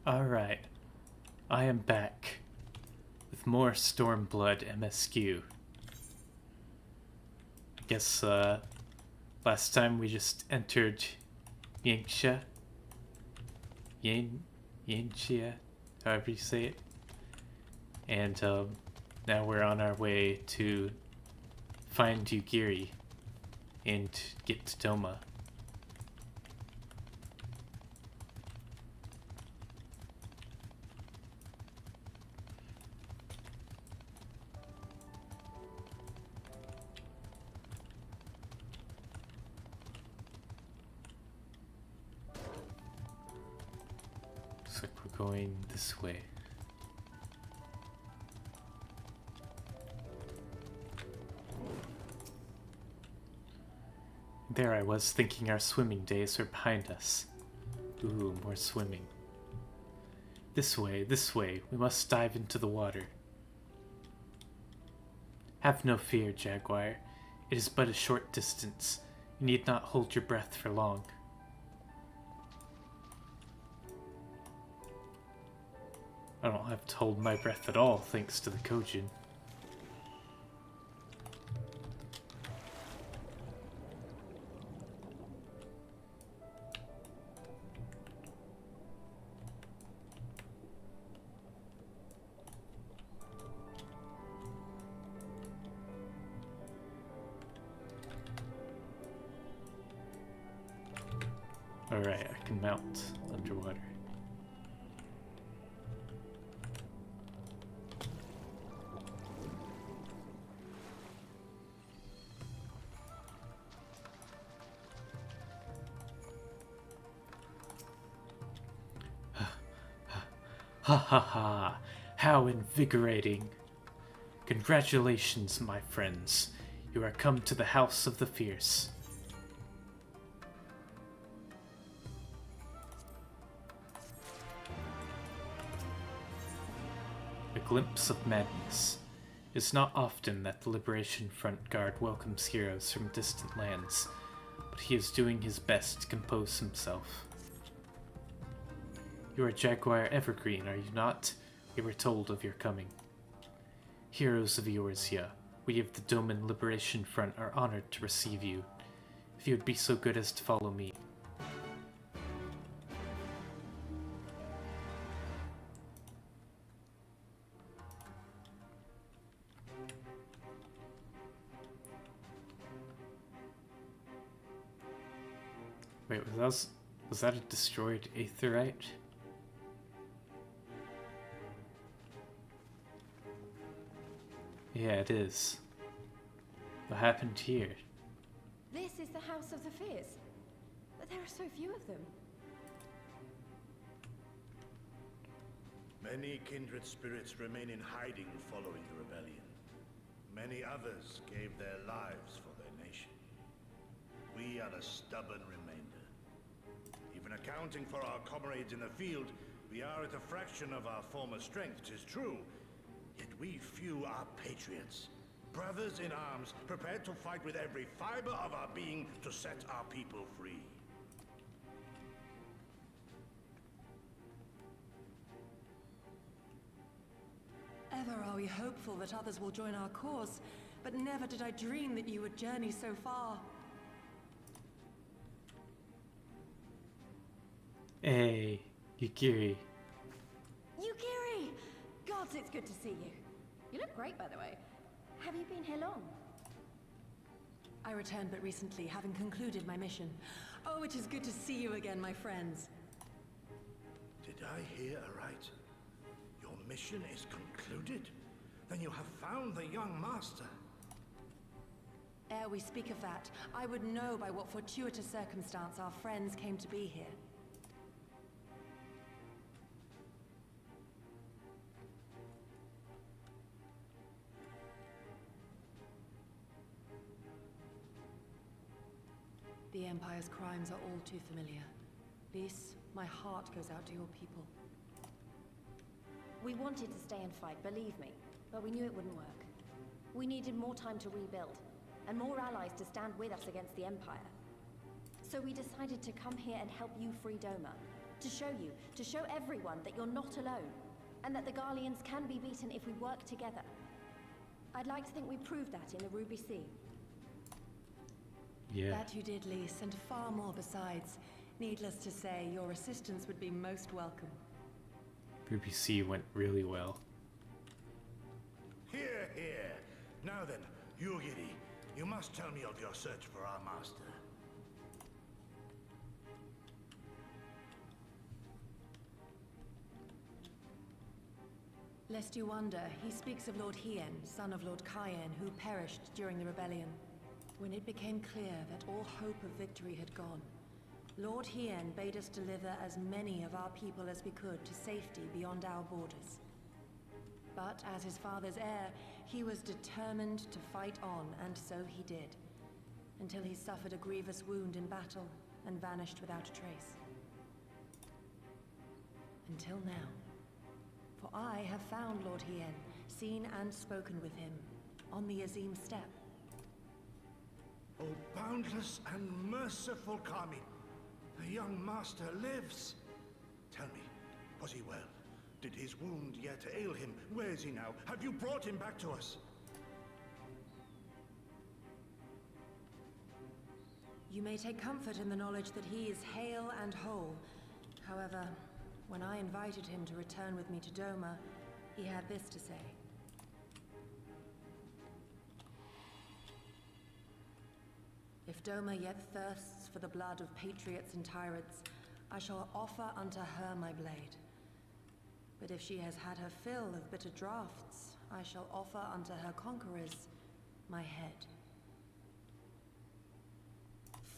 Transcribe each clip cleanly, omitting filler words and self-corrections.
Alright, I am back with more Stormblood MSQ. I guess, last time we just entered Yanxia, however you say it. And, now we're on our way to find Yugiri and get to DOMA. Looks like we're going this way. There I was thinking our swimming days were behind us. Ooh, more swimming. This way, we must dive into the water. Have no fear, Jaguar. It is but a short distance. You need not hold your breath for long. I don't have to hold my breath at all, thanks to the Kojin. Alright, I can mount underwater. Ha ha ha! How invigorating! Congratulations, my friends. You are come to the House of the Fierce. A glimpse of madness. It is not often that the Liberation Front Guard welcomes heroes from distant lands, but he is doing his best to compose himself. You are Jaguar Evergreen, are you not? We were told of your coming. Heroes of Eorzea, we of the Doman Liberation Front are honored to receive you. If you would be so good as to follow me. Wait, was that a destroyed aetheryte? Yeah, it is. What happened here? This is the House of the Fierce, but there are so few of them. Many kindred spirits remain in hiding following the rebellion. Many others gave their lives for their nation. We are a stubborn remainder. Even accounting for our comrades in the field, we are at a fraction of our former strength, 'tis true. Yet we few are patriots, brothers in arms, prepared to fight with every fiber of our being to set our people free. Ever are we hopeful that others will join our cause, but never did I dream that you would journey so far. Hey, Yugiri. Yugiri! Gods, it's good to see you. You look great, by the way. Have you been here long? I returned but recently, having concluded my mission. Oh, it is good to see you again, my friends. Did I hear aright? Your mission is concluded? Then you have found the young master. Ere we speak of that, I would know by what fortuitous circumstance our friends came to be here. The Empire's crimes are all too familiar. Lys, my heart goes out to your people. We wanted to stay and fight, believe me, but we knew it wouldn't work. We needed more time to rebuild, and more allies to stand with us against the Empire. So we decided to come here and help you free DOMA. To show everyone that you're not alone, and that the Garleans can be beaten if we work together. I'd like to think we proved that in the Ruby Sea. Yeah. That you did, Lys, and far more besides. Needless to say, your assistance would be most welcome. Ruby C went really well. Here, here. Now then, Yugiri, you must tell me of your search for our master. Lest you wonder, he speaks of Lord Hien, son of Lord Cayenne, who perished during the rebellion. When it became clear that all hope of victory had gone, Lord Hien bade us deliver as many of our people as we could to safety beyond our borders. But as his father's heir, he was determined to fight on, and so he did, until he suffered a grievous wound in battle and vanished without a trace. Until now. For I have found Lord Hien, seen and spoken with him, on the Azim steppe. Oh, boundless and merciful Kami, the young master lives. Tell me, was he well? Did his wound yet ail him? Where is he now? Have you brought him back to us? You may take comfort in the knowledge that he is hale and whole. However, when I invited him to return with me to Doma, he had this to say. If Doma yet thirsts for the blood of patriots and tyrants, I shall offer unto her my blade. But if she has had her fill of bitter draughts, I shall offer unto her conquerors my head.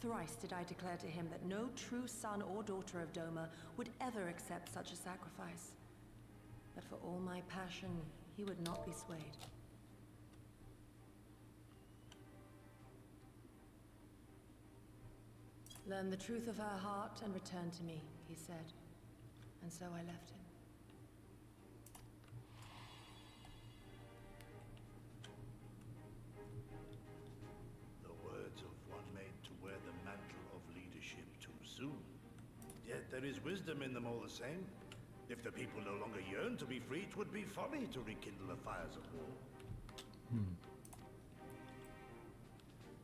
Thrice did I declare to him that no true son or daughter of Doma would ever accept such a sacrifice. But for all my passion, he would not be swayed. Learn the truth of her heart and return to me, he said. And so I left him. Yet there is wisdom in them all the same. If the people no longer yearn to be free, 'twould be folly to rekindle the fires of war.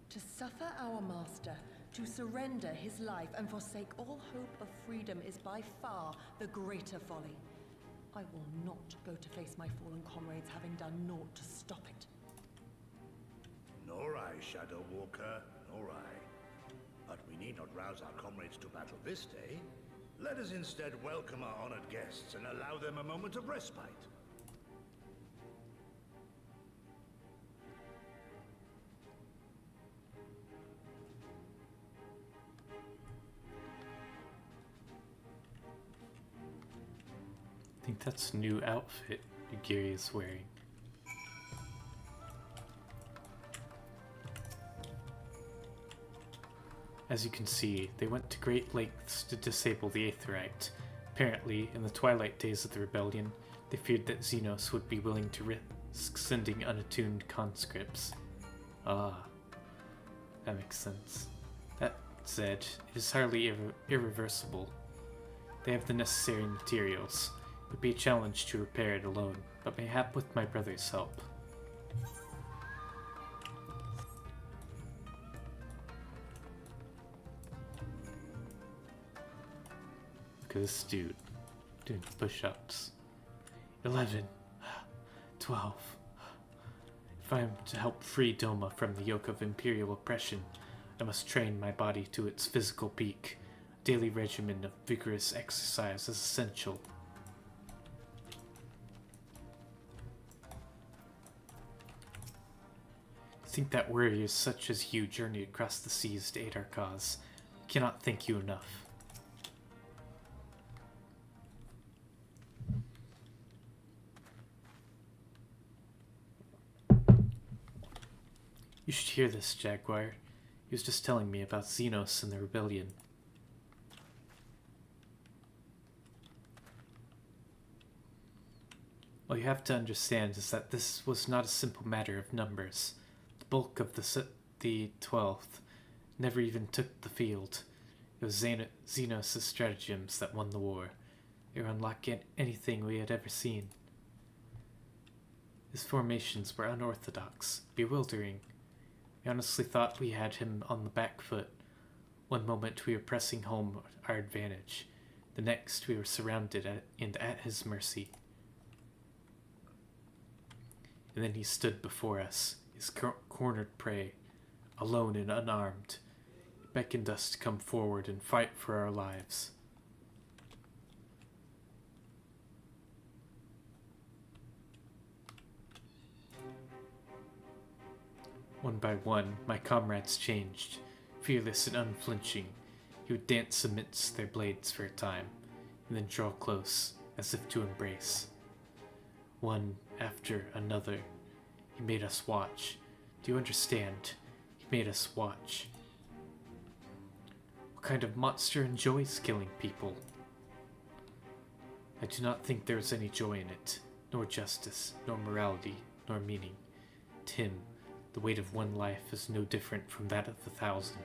To suffer our master, to surrender his life and forsake all hope of freedom is by far the greater folly. I will not go to face my fallen comrades having done naught to stop it. Nor I, Shadow Walker, nor I. But we need not rouse our comrades to battle this day. Let us instead welcome our honored guests and allow them a moment of respite. I think that's a new outfit Yugiri is wearing. As you can see, they went to great lengths to disable the Aetheryte. Apparently, in the twilight days of the rebellion, they feared that Xenos would be willing to risk sending unattuned conscripts. Ah, that makes sense. That said, it is hardly irreversible. They have the necessary materials. It would be a challenge to repair it alone, but mayhap with my brother's help. This dude doing push-ups. 11, 12. If I am to help free Doma from the yoke of imperial oppression, I must train my body to its physical peak. A daily regimen of vigorous exercise is essential. To think that warriors such as you journeyed across the seas to aid our cause. I cannot thank you enough. You should hear this, Jaguar. He was just telling me about Xenos and the rebellion. What you have to understand is that this was not a simple matter of numbers. The bulk of the 12th never even took the field. It was Xenos' stratagems that won the war. They were unlike anything we had ever seen. His formations were unorthodox, bewildering. We honestly thought we had him on the back foot. One moment we were pressing home our advantage. The next we were surrounded and at his mercy. And then he stood before us, his cornered prey, alone and unarmed. He beckoned us to come forward and fight for our lives. One by one, my comrades changed. Fearless and unflinching, he would dance amidst their blades for a time, and then draw close, as if to embrace. One after another, he made us watch. Do you understand? He made us watch. What kind of monster enjoys killing people? I do not think there is any joy in it, nor justice, nor morality, nor meaning. To him, the weight of one life is no different from that of 1,000.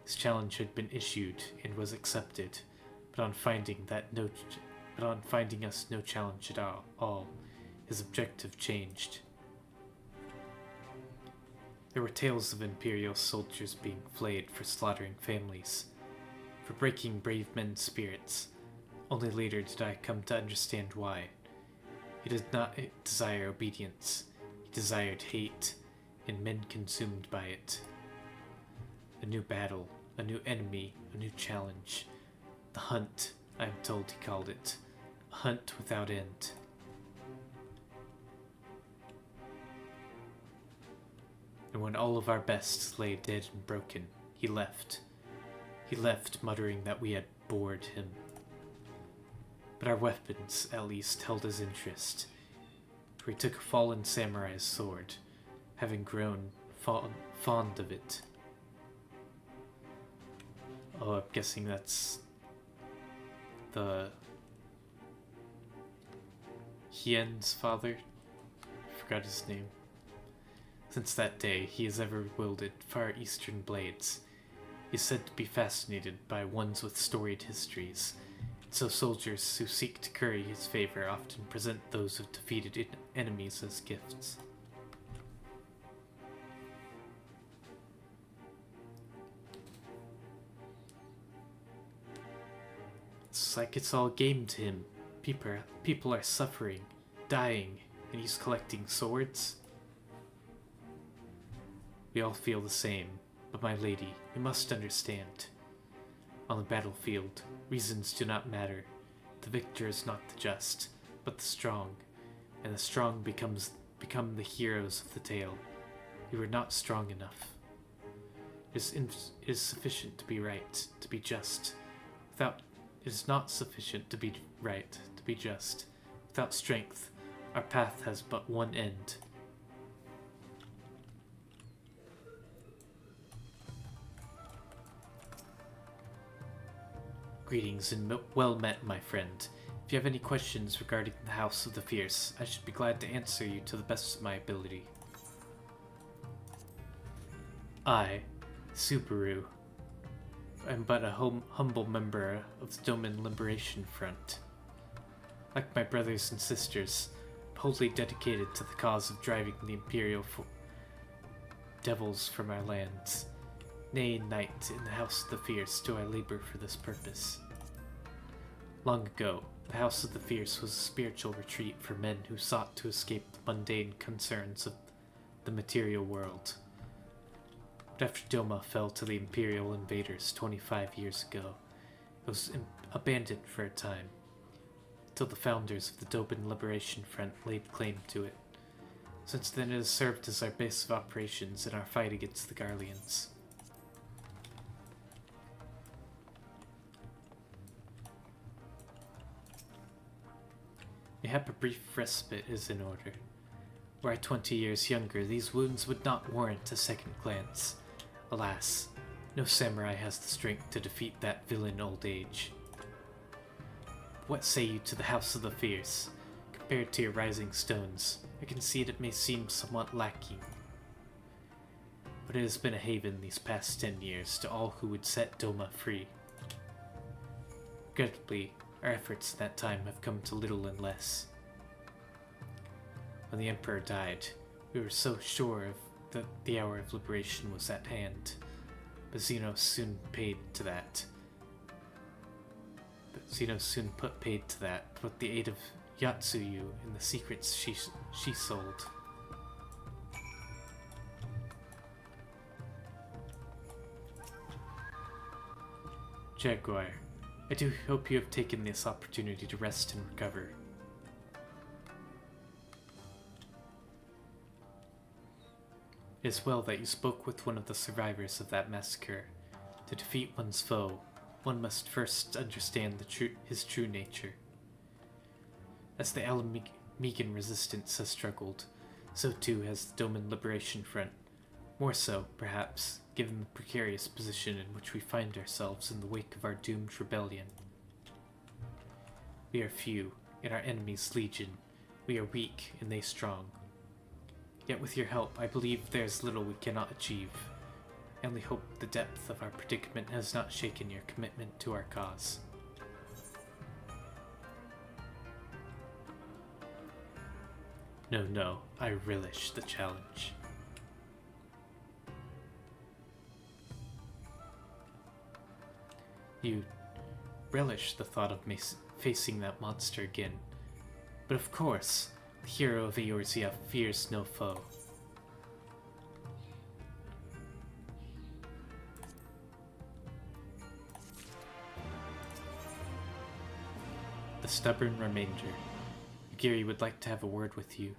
His challenge had been issued and was accepted, but on finding us no challenge at all, his objective changed. There were tales of Imperial soldiers being flayed for slaughtering families, for breaking brave men's spirits. Only later did I come to understand why. He did not desire obedience. He desired hate, and men consumed by it. A new battle, a new enemy, a new challenge. The hunt, I am told he called it. A hunt without end. And when all of our best lay dead and broken, he left. He left, muttering that we had bored him. But our weapons, at least, held his interest. For he took a fallen samurai's sword, having grown fond of it. Oh, I'm guessing that's the Hien's father. I forgot his name. Since that day, he has ever wielded far eastern blades. He is said to be fascinated by ones with storied histories, and so soldiers who seek to curry his favor often present those of defeated enemies as gifts. It's like it's all game to him. People are suffering, dying, and he's collecting swords. We all feel the same, but my lady, you must understand. On the battlefield, reasons do not matter. The victor is not the just, but the strong, and the strong become the heroes of the tale. You were not strong enough. It is sufficient to be right, to be just. It is not sufficient to be right, to be just. Without strength, our path has but one end. Greetings and well met, my friend. If you have any questions regarding the House of the Fierce, I should be glad to answer you to the best of my ability. I, Subaru, am but a humble member of the DOMA Liberation Front. Like my brothers and sisters, wholly dedicated to the cause of driving the Imperial devils from our lands. Nay, night, in the House of the Fierce do I labor for this purpose. Long ago, the House of the Fierce was a spiritual retreat for men who sought to escape the mundane concerns of the material world. But after DOMA fell to the Imperial invaders 25 years ago, it was abandoned for a time, till the founders of the DOMA Liberation Front laid claim to it. Since then it has served as our base of operations in our fight against the Garleans. Mayhap a brief respite is in order. Were I 20 years younger, these wounds would not warrant a second glance. Alas, no samurai has the strength to defeat that villain old age. What say you to the House of the Fierce? Compared to your rising stones, I concede it may seem somewhat lacking. but it has been a haven these past 10 years to all who would set Doma free. Regrettably, our efforts in that time have come to little and less. When the Emperor died, we were so sure that the hour of liberation was at hand, but Xeno soon put paid to that with the aid of Yatsuyu and the secrets she sold. Jaguar, I do hope you have taken this opportunity to rest and recover. It is well that you spoke with one of the survivors of that massacre. To defeat one's foe, one must first understand his true nature. As the Alamegan resistance has struggled, so too has the Doman Liberation Front. More so, perhaps, given the precarious position in which we find ourselves in the wake of our doomed rebellion. We are few, and our enemies legion. We are weak, and they strong. Yet with your help, I believe there is little we cannot achieve. I only hope the depth of our predicament has not shaken your commitment to our cause. No, I relish the challenge. You relish the thought of me facing that monster again. But of course, the hero of Eorzea fears no foe. The stubborn remainder. Giri would like to have a word with you.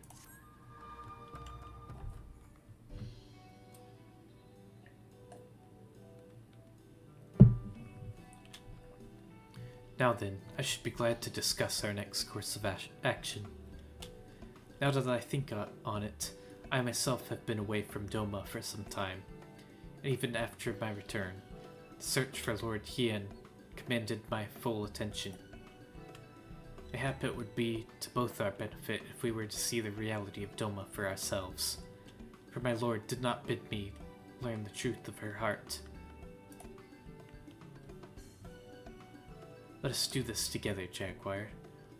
Now then, I should be glad to discuss our next course of action. Now that I think on it, I myself have been away from Doma for some time, and even after my return, the search for Lord Hien commanded my full attention. Mayhap it would be to both our benefit if we were to see the reality of Doma for ourselves, for my lord did not bid me learn the truth of her heart. Let us do this together, Jaguar.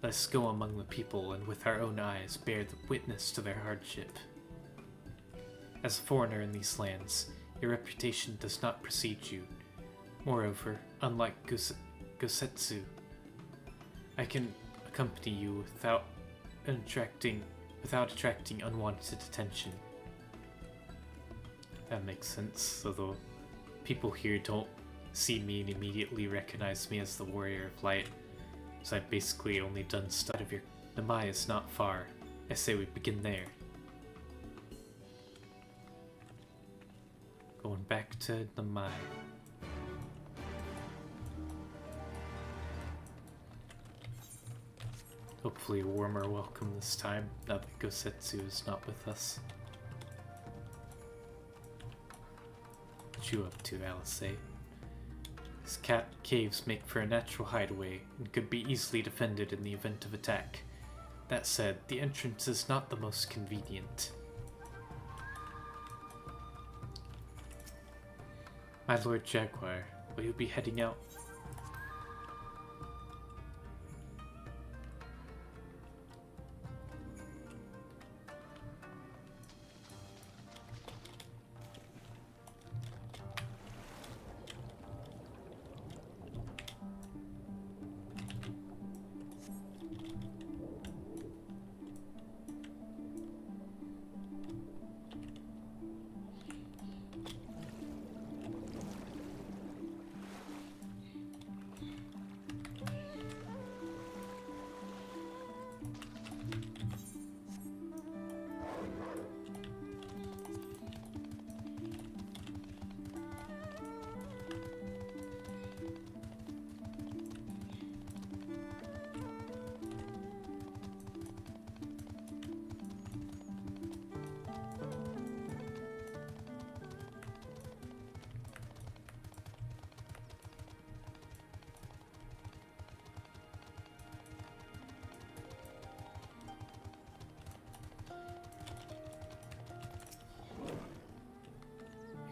Let us go among the people and with our own eyes bear the witness to their hardship. As a foreigner in these lands, your reputation does not precede you. Moreover, unlike Gosetsu, I can accompany you without attracting unwanted attention. That makes sense, although people here don't see me and immediately recognize me as the Warrior of Light, so I've basically only done stuff of your... Namai is not far. I say we begin there. Going back to Namai. Hopefully a warmer welcome this time, now that Gosetsu is not with us. What you up to, Alice? These caves make for a natural hideaway and could be easily defended in the event of attack. That said, the entrance is not the most convenient. My Lord Jaguar, will you be heading out?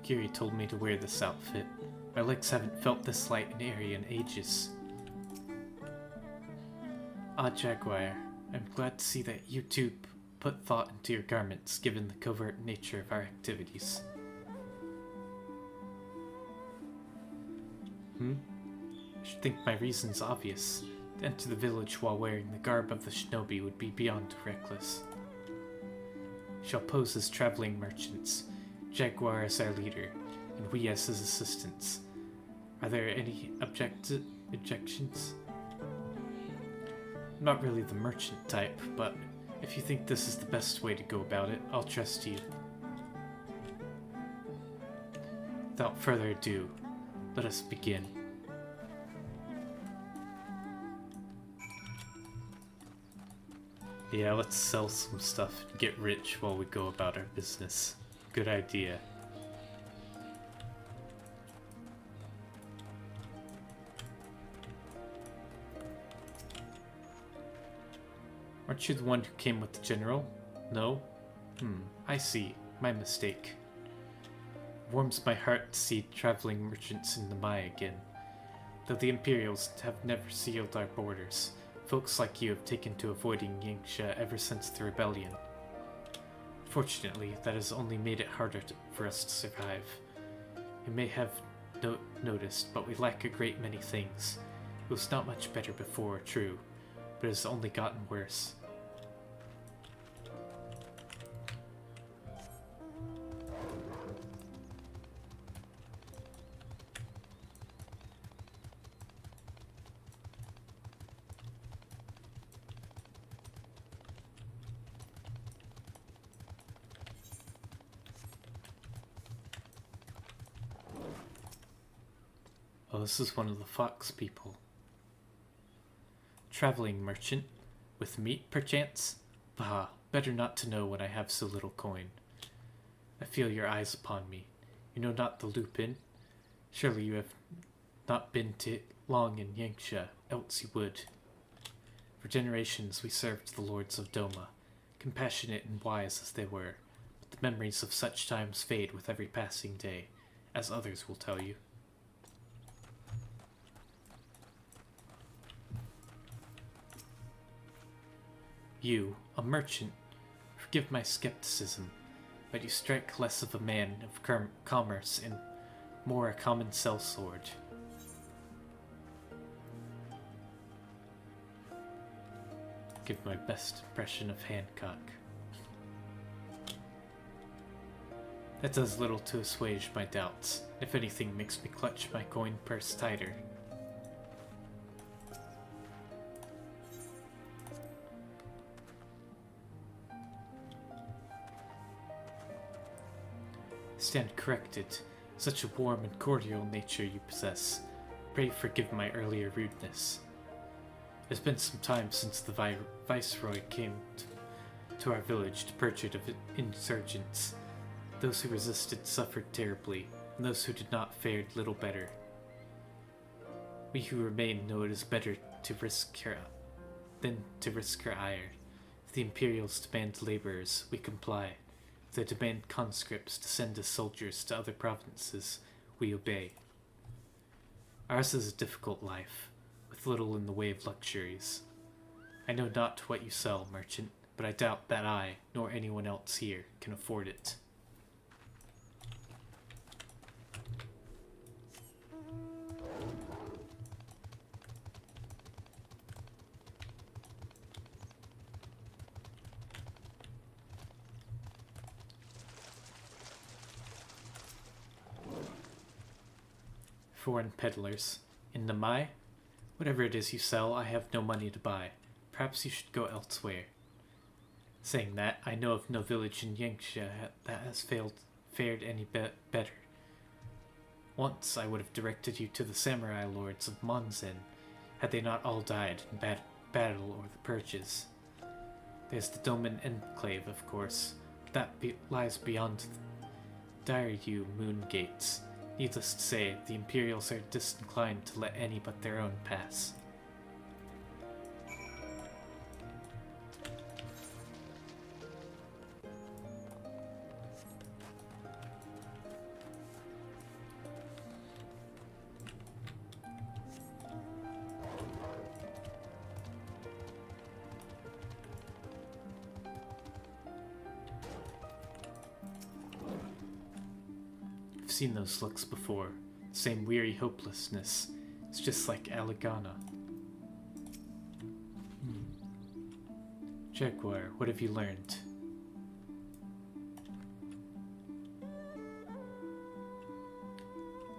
Kiri told me to wear this outfit. My legs haven't felt this light and airy in ages. Ah, Jaguar, I'm glad to see that you too put thought into your garments, given the covert nature of our activities. I should think my reason's obvious. To enter the village while wearing the garb of the shinobi would be beyond reckless. We shall pose as traveling merchants, Jaguar as our leader, and we as his assistants. Are there any objections? I'm not really the merchant type, but if you think this is the best way to go about it, I'll trust you. Without further ado, let us begin. Yeah, let's sell some stuff and get rich while we go about our business. Good idea. Aren't you the one who came with the general? No? I see. My mistake. It warms my heart to see traveling merchants in the Mai again. Though the Imperials have never sealed our borders, folks like you have taken to avoiding Yangsha ever since the rebellion. Fortunately, that has only made it harder for us to survive. You may have noticed, but we lack a great many things. It was not much better before, true, but it has only gotten worse. Oh, this is one of the fox people. Traveling merchant? With meat, perchance? Bah, better not to know when I have so little coin. I feel your eyes upon me. You know not the Lupin? Surely you have not been long in Yangsha, else you would. For generations we served the lords of Doma, compassionate and wise as they were, but the memories of such times fade with every passing day, as others will tell you. You, a merchant, forgive my skepticism, but you strike less of a man of commerce and more a common sellsword. Give my best impression of Hancock. That does little to assuage my doubts. If anything, makes me clutch my coin purse tighter. Stand corrected. Such a warm and cordial nature you possess. Pray forgive my earlier rudeness. It's been some time since the Viceroy came to our village to purge it of insurgents. Those who resisted suffered terribly, and those who did not fared little better. We who remain know it is better to risk than to risk our ire. If the Imperials demand laborers, we comply. If they demand conscripts to send as soldiers to other provinces, we obey. Ours is a difficult life, with little in the way of luxuries. I know not what you sell, merchant, but I doubt that I, nor anyone else here, can afford it. Foreign peddlers. In the Mai? Whatever it is you sell, I have no money to buy. Perhaps you should go elsewhere. Saying that, I know of no village in Yangsha that has fared any better. Once I would have directed you to the samurai lords of Monzen, had they not all died in battle or the purges. There's the Doman enclave, of course, but that lies beyond the Dairyu moon gates. Needless to say, the Imperials are disinclined to let any but their own pass. seen those looks before. Same weary hopelessness. It's just like Alagana. Jaguar, what have you learned?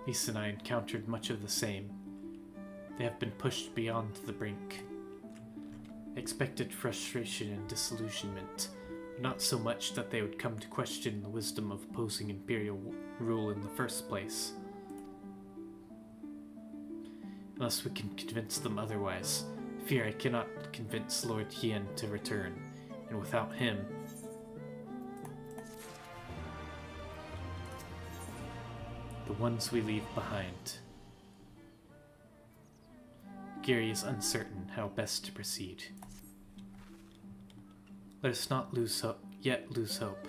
Lisa and I encountered much of the same. They have been pushed beyond the brink. I expected frustration and disillusionment, not so much that they would come to question the wisdom of opposing Imperial rule in the first place. Unless we can convince them otherwise, I fear I cannot convince Lord Hien to return, and without him, the ones we leave behind. Gary is uncertain how best to proceed. Let us not lose hope.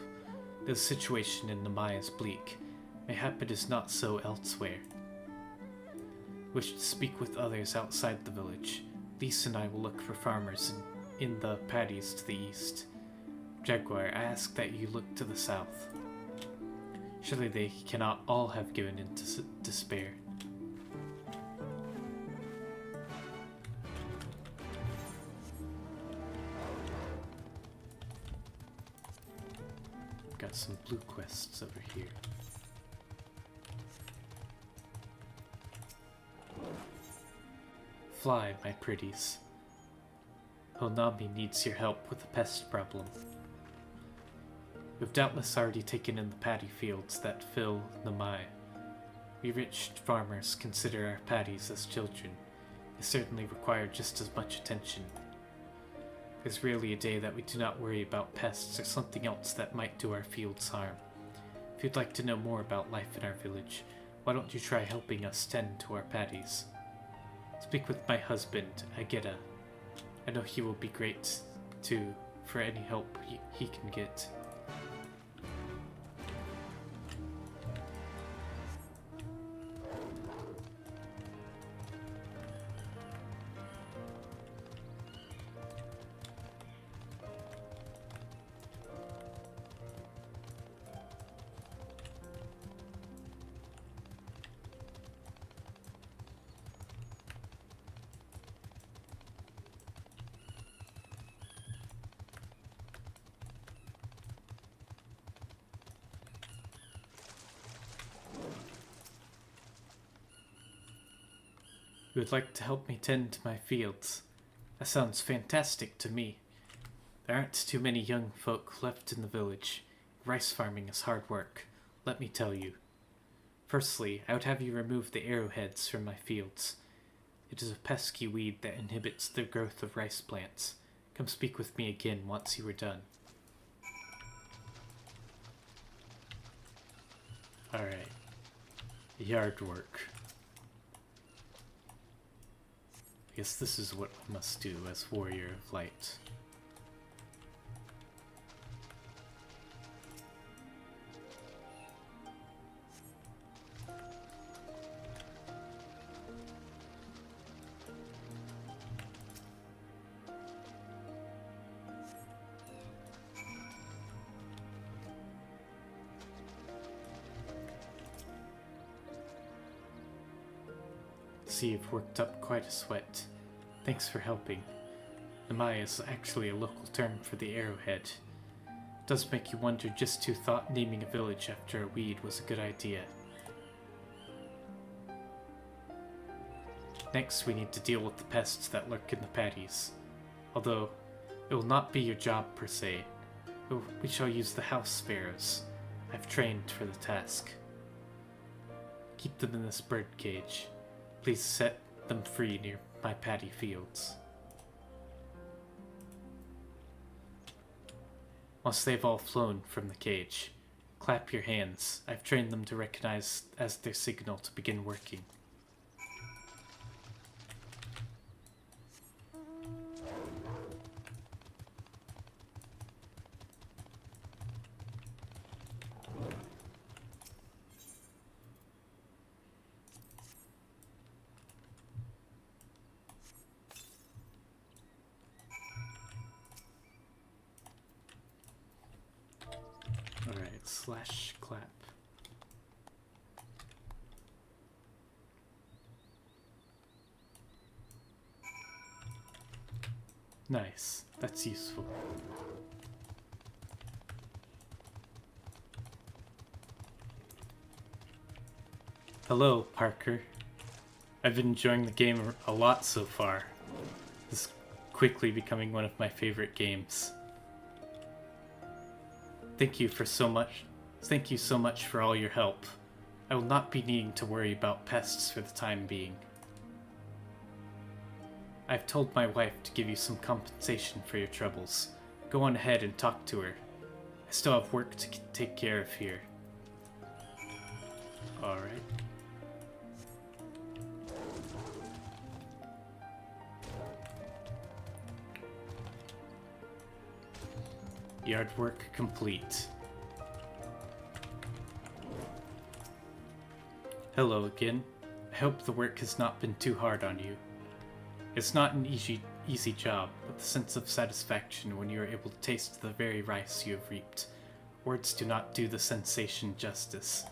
The situation in Namai is bleak. Mayhap it is not so elsewhere. Wish to speak with others outside the village. Lisa and I will look for farmers in the paddies to the east. Jaguar, I ask that you look to the south. Surely they cannot all have given into despair. Got some blue quests over here. Fly, my pretties. Honami needs your help with the pest problem. We've doubtless already taken in the paddy fields that fill Namai. We rich farmers consider our paddies as children. They certainly require just as much attention. There's rarely a day that we do not worry about pests or something else that might do our fields harm. If you'd like to know more about life in our village, why don't you try helping us tend to our paddies? Speak with my husband, Ageda. I know he will be great, too, for any help he can get. You would like to help me tend to my fields. That sounds fantastic to me. There aren't too many young folk left in the village. Rice farming is hard work, let me tell you. Firstly, I would have you remove the arrowheads from my fields. It is a pesky weed that inhibits the growth of rice plants. Come speak with me again once you are done. Alright. Yard work. I guess this is what I must do as Warrior of Light. See, you've worked up quite a sweat. Thanks for helping. Namai is actually a local term for the arrowhead. It does make you wonder just who thought naming a village after a weed was a good idea. Next, we need to deal with the pests that lurk in the paddies. Although, it will not be your job per se. We shall use the house sparrows. I've trained for the task. Keep them in this bird cage. Please set them free near my paddy fields. Once they've all flown from the cage, clap your hands. I've trained them to recognize as their signal to begin working. Slash clap. Nice. That's useful. Hello, Parker. I've been enjoying the game a lot so far. This is quickly becoming one of my favorite games. Thank you so much for all your help. I will not be needing to worry about pests for the time being. I've told my wife to give you some compensation for your troubles. Go on ahead and talk to her. I still have work to take care of here. Alright. Yard work complete. Hello again. I hope the work has not been too hard on you. It's not an easy job, but the sense of satisfaction when you are able to taste the very rice you have reaped. Words do not do the sensation justice.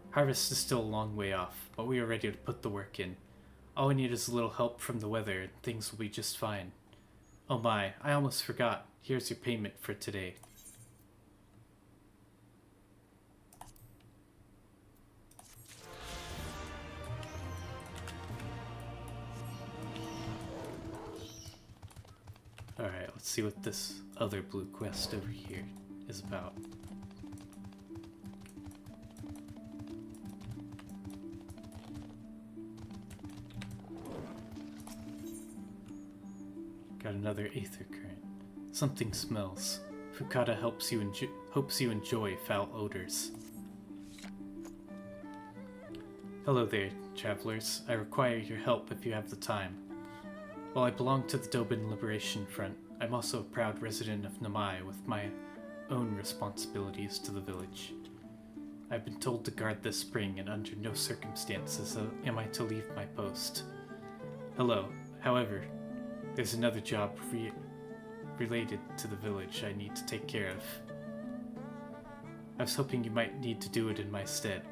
Harvest is still a long way off, but we are ready to put the work in. All we need is a little help from the weather and things will be just fine. Oh my, I almost forgot. Here's your payment for today. Alright, let's see what this other blue quest over here is about. Got another aether current. Something smells. Fukata hopes you enjoy foul odors. Hello there, travelers. I require your help if you have the time. While I belong to the Doban Liberation Front, I'm also a proud resident of Namai with my own responsibilities to the village. I've been told to guard this spring and under no circumstances am I to leave my post. Hello. However, there's another job related to the village I need to take care of. I was hoping you might need to do it in my stead.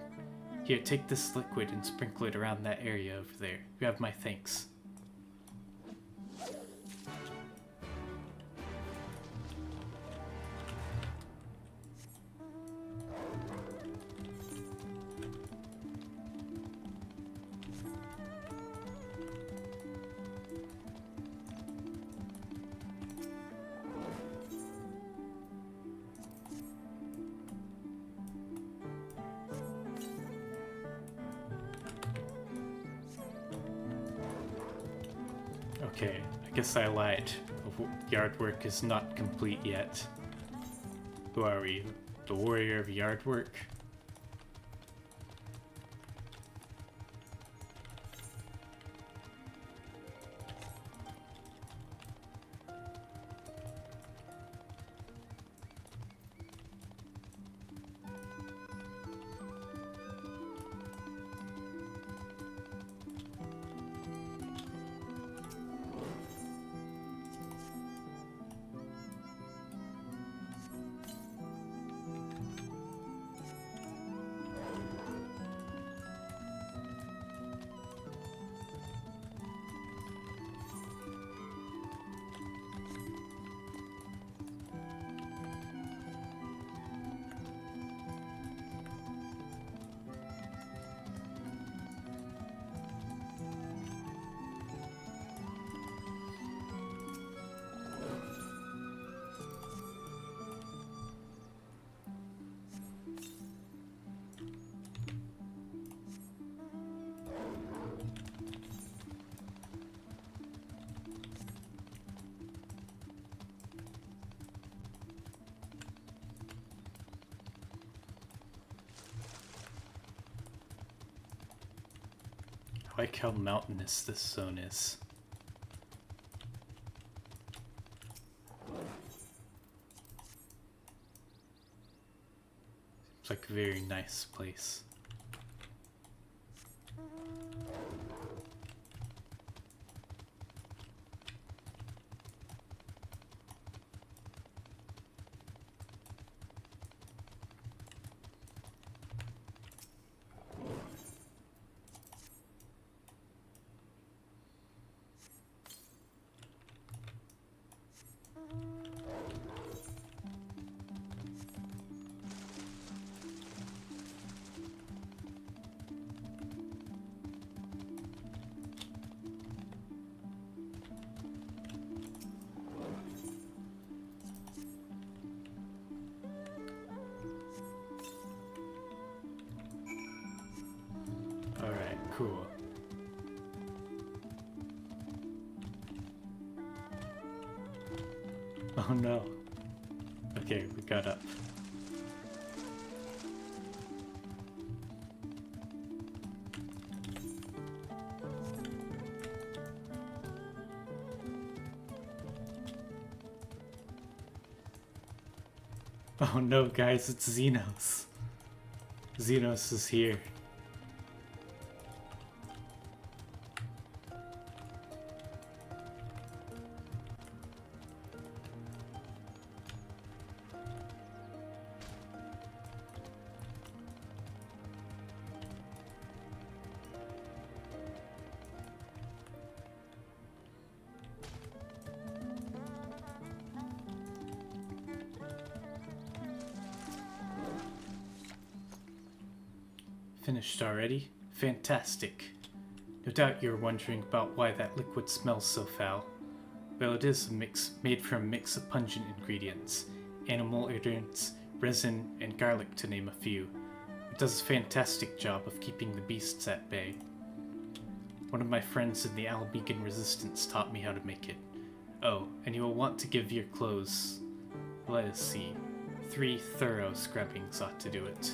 Here, take this liquid and sprinkle it around that area over there. You have my thanks. Okay, I guess I lied. Yard work is not complete yet. Who are we? The warrior of yard work? I like how mountainous this zone is. It's like a very nice place. Cool. Oh no. Okay, we got up. Oh no, guys, it's Xenos. Xenos is here. Finished already? Fantastic. No doubt you're wondering about why that liquid smells so foul. Well, it is a mix made from a mix of pungent ingredients, animal odorants, resin, and garlic to name a few. It does a fantastic job of keeping the beasts at bay. One of my friends in the Almegan Resistance taught me how to make it. Oh, and you will want to give your clothes, let us see, 3 thorough scrubbings ought to do it.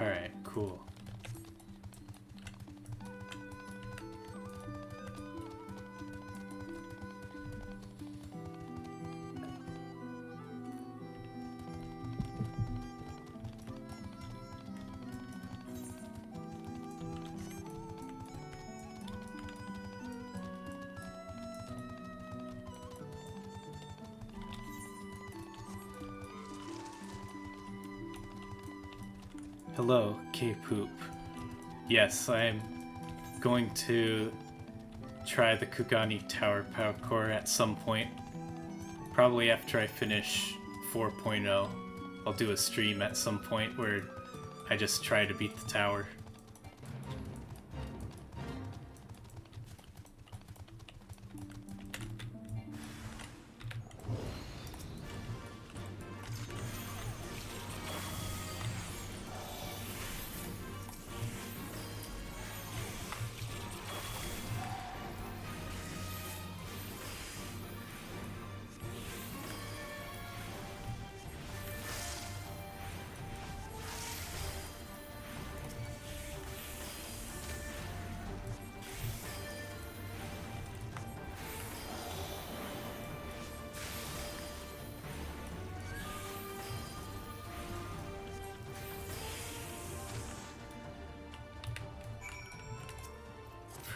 Alright, cool. Hello, K-Poop. Yes, I'm going to try the Kugani Tower parkour at some point. Probably after I finish 4.0. I'll do a stream at some point where I just try to beat the tower.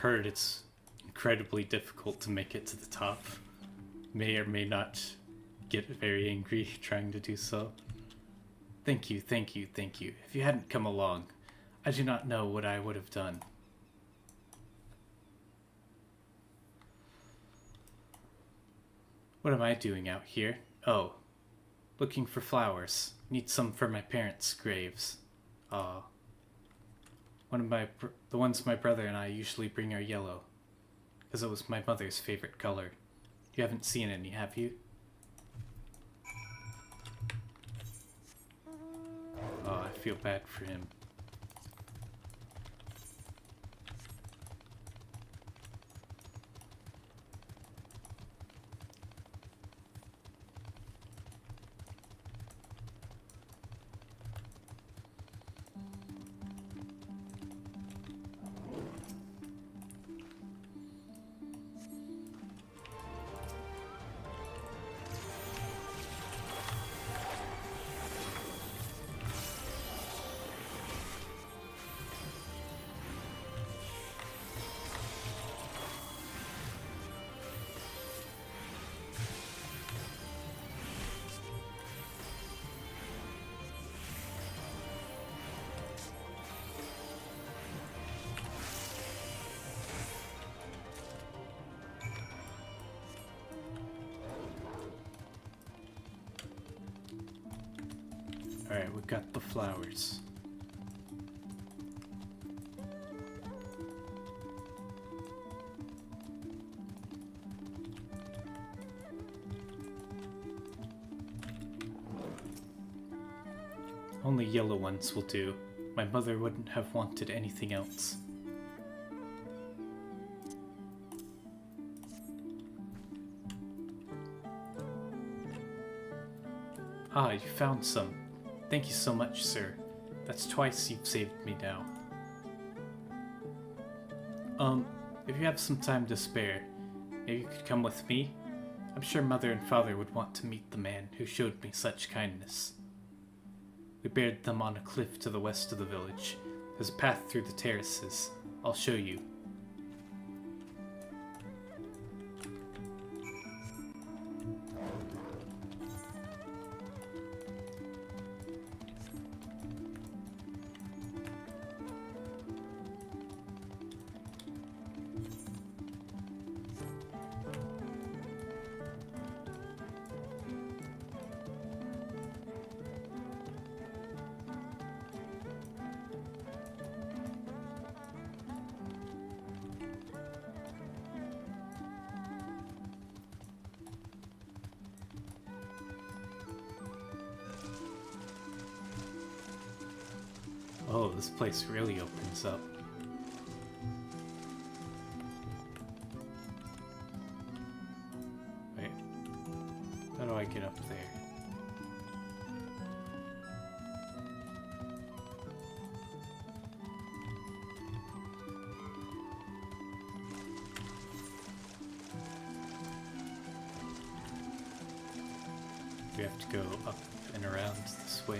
Heard it's incredibly difficult to make it to the top. May or may not get very angry trying to do so. Thank you, thank you, thank you. If you hadn't come along, I do not know what I would have done. What am I doing out here? Oh, looking for flowers. Need some for my parents' graves. Aw. The ones my brother and I usually bring are yellow, because it was my mother's favorite color. You haven't seen any, have you? Oh, I feel bad for him. Alright, we got the flowers. Only yellow ones will do. My mother wouldn't have wanted anything else. Ah, you found some. Thank you so much, sir. That's twice you've saved me now. If you have some time to spare, maybe you could come with me? I'm sure Mother and Father would want to meet the man who showed me such kindness. We buried them on a cliff to the west of the village. There's a path through the terraces. I'll show you. Oh, this place really opens up. Wait. How do I get up there? Do we have to go up and around this way?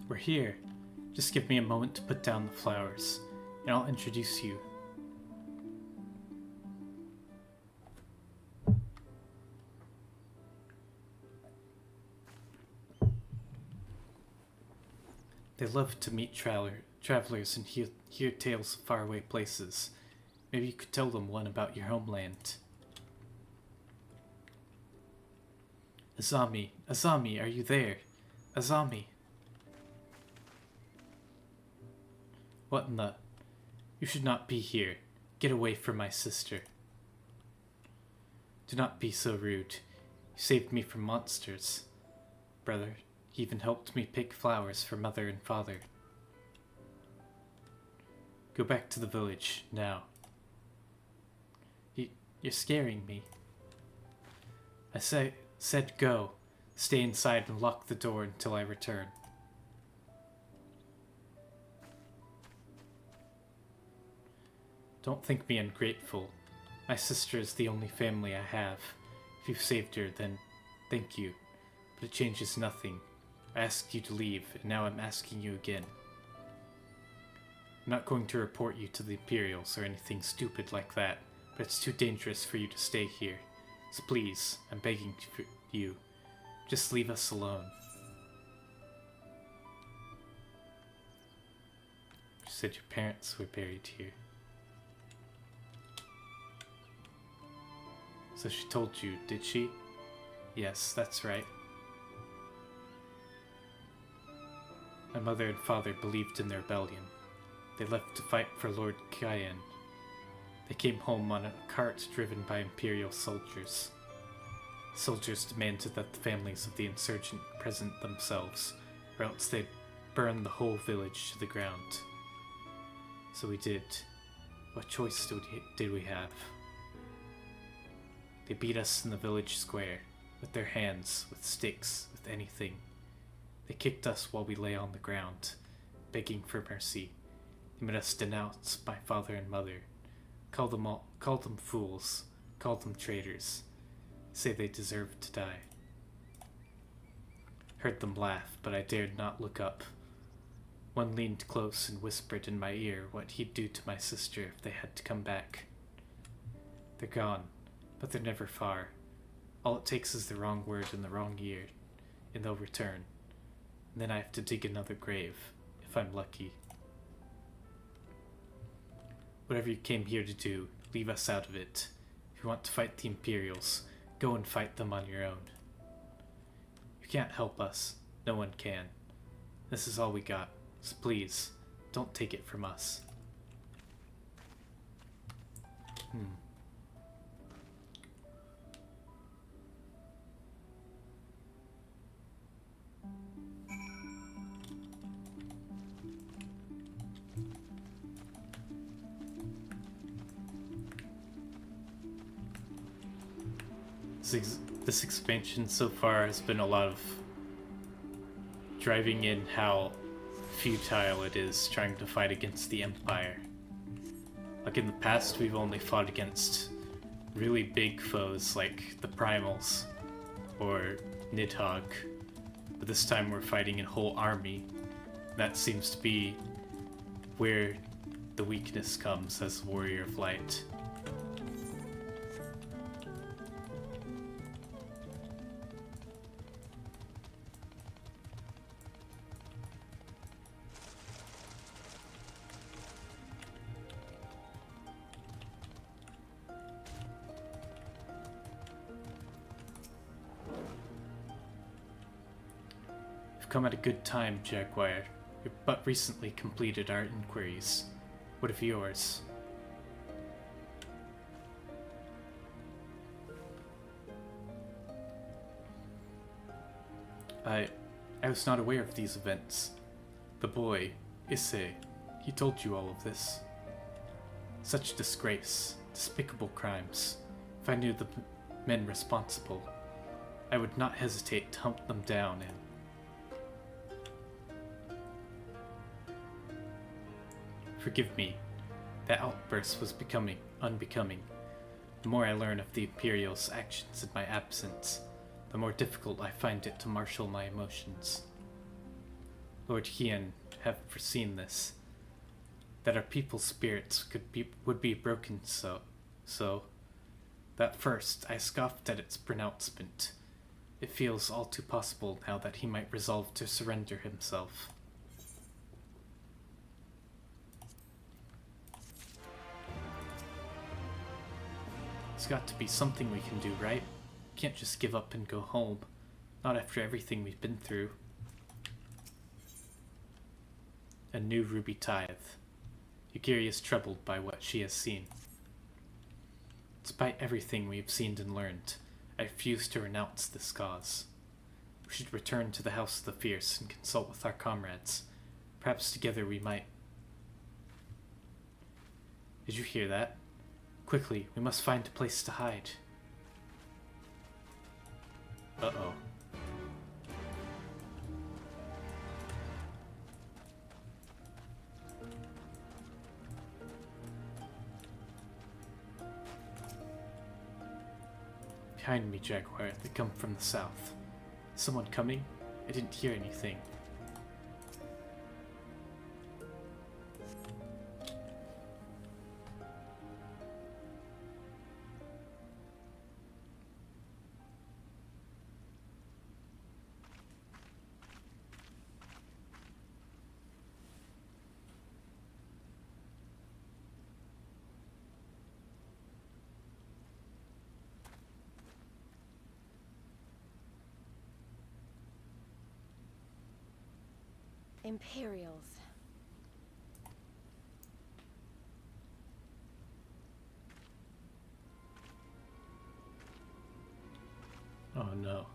We're here. Just give me a moment to put down the flowers, and I'll introduce you. They love to meet travelers and hear tales of faraway places. Maybe you could tell them one about your homeland. Azami, Azami, are you there? Azami. What in the... You should not be here. Get away from my sister. Do not be so rude. You saved me from monsters. Brother, you even helped me pick flowers for Mother and Father. Go back to the village, now. You're scaring me. I said go. Stay inside and lock the door until I return. Don't think me ungrateful. My sister is the only family I have. If you've saved her, then thank you. But it changes nothing. I asked you to leave, and now I'm asking you again. I'm not going to report you to the Imperials or anything stupid like that, but it's too dangerous for you to stay here. So please, I'm begging you, just leave us alone. You said your parents were buried here. So she told you, did she? Yes, that's right. My mother and father believed in the rebellion. They left to fight for Lord Cayenne. They came home on a cart driven by Imperial soldiers. Soldiers demanded that the families of the insurgent present themselves, or else they'd burn the whole village to the ground. So we did. What choice did we have? They beat us in the village square, with their hands, with sticks, with anything. They kicked us while we lay on the ground, begging for mercy. They made us denounce my father and mother, called them fools, called them traitors, say they deserved to die. Heard them laugh, but I dared not look up. One leaned close and whispered in my ear what he'd do to my sister if they had to come back. They're gone, but they're never far. All it takes is the wrong word in the wrong ear, and they'll return. And then I have to dig another grave, if I'm lucky. Whatever you came here to do, leave us out of it. If you want to fight the Imperials, go and fight them on your own. You can't help us. No one can. This is all we got, so please, don't take it from us. This expansion so far has been a lot of driving in how futile it is trying to fight against the Empire. Like in the past, we've only fought against really big foes like the Primals or Nidhogg, but this time we're fighting a whole army. That seems to be where the weakness comes as Warrior of Light. Come at a good time, Jaguar. We've but recently completed our inquiries. What of yours? I was not aware of these events. The boy, Issei, he told you all of this. Such disgrace, despicable crimes. If I knew the men responsible, I would not hesitate to hunt them down and forgive me. That outburst was unbecoming. The more I learn of the Imperial's actions in my absence, the more difficult I find it to marshal my emotions. Lord Hien have foreseen this, that our people's spirits would be broken so that first I scoffed at its pronouncement. It feels all too possible now that he might resolve to surrender himself. There's got to be something we can do, right? Can't just give up and go home. Not after everything we've been through. A new ruby tithe. Yugiri is troubled by what she has seen. Despite everything we have seen and learned, I refuse to renounce this cause. We should return to the House of the Fierce and consult with our comrades. Perhaps together we might... Did you hear that? Quickly, we must find a place to hide. Uh-oh. Behind me, Jaguar. They come from the south. Is someone coming? I didn't hear anything. Imperials. no.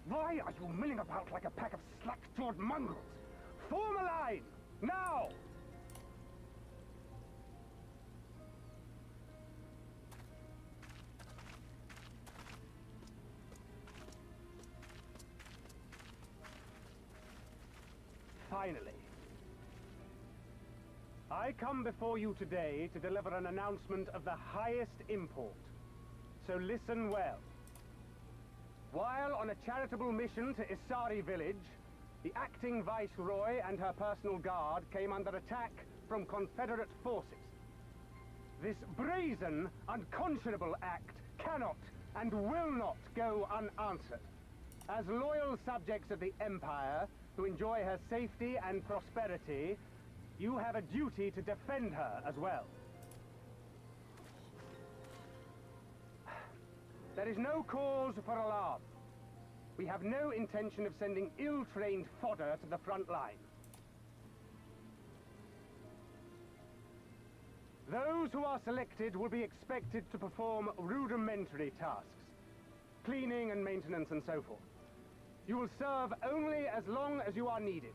Why are you milling about like a pack of slack-jawed mongrels? Form a line! Now! Finally. I come before you today to deliver an announcement of the highest import. So listen well. While on a charitable mission to Isari village, the acting viceroy and her personal guard came under attack from Confederate forces. This brazen, unconscionable act cannot and will not go unanswered. As loyal subjects of the Empire, who enjoy her safety and prosperity, you have a duty to defend her as well. There is no cause for alarm. We have no intention of sending ill-trained fodder to the front line. Those who are selected will be expected to perform rudimentary tasks, cleaning and maintenance and so forth. You will serve only as long as you are needed.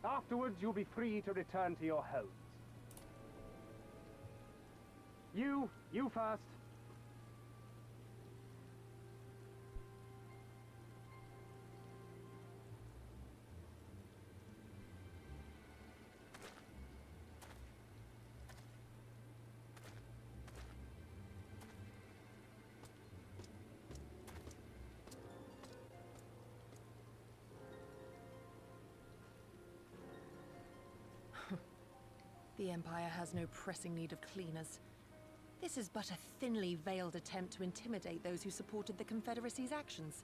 Afterwards, you'll be free to return to your homes. You first. The Empire has no pressing need of cleaners. This is but a thinly veiled attempt to intimidate those who supported the Confederacy's actions,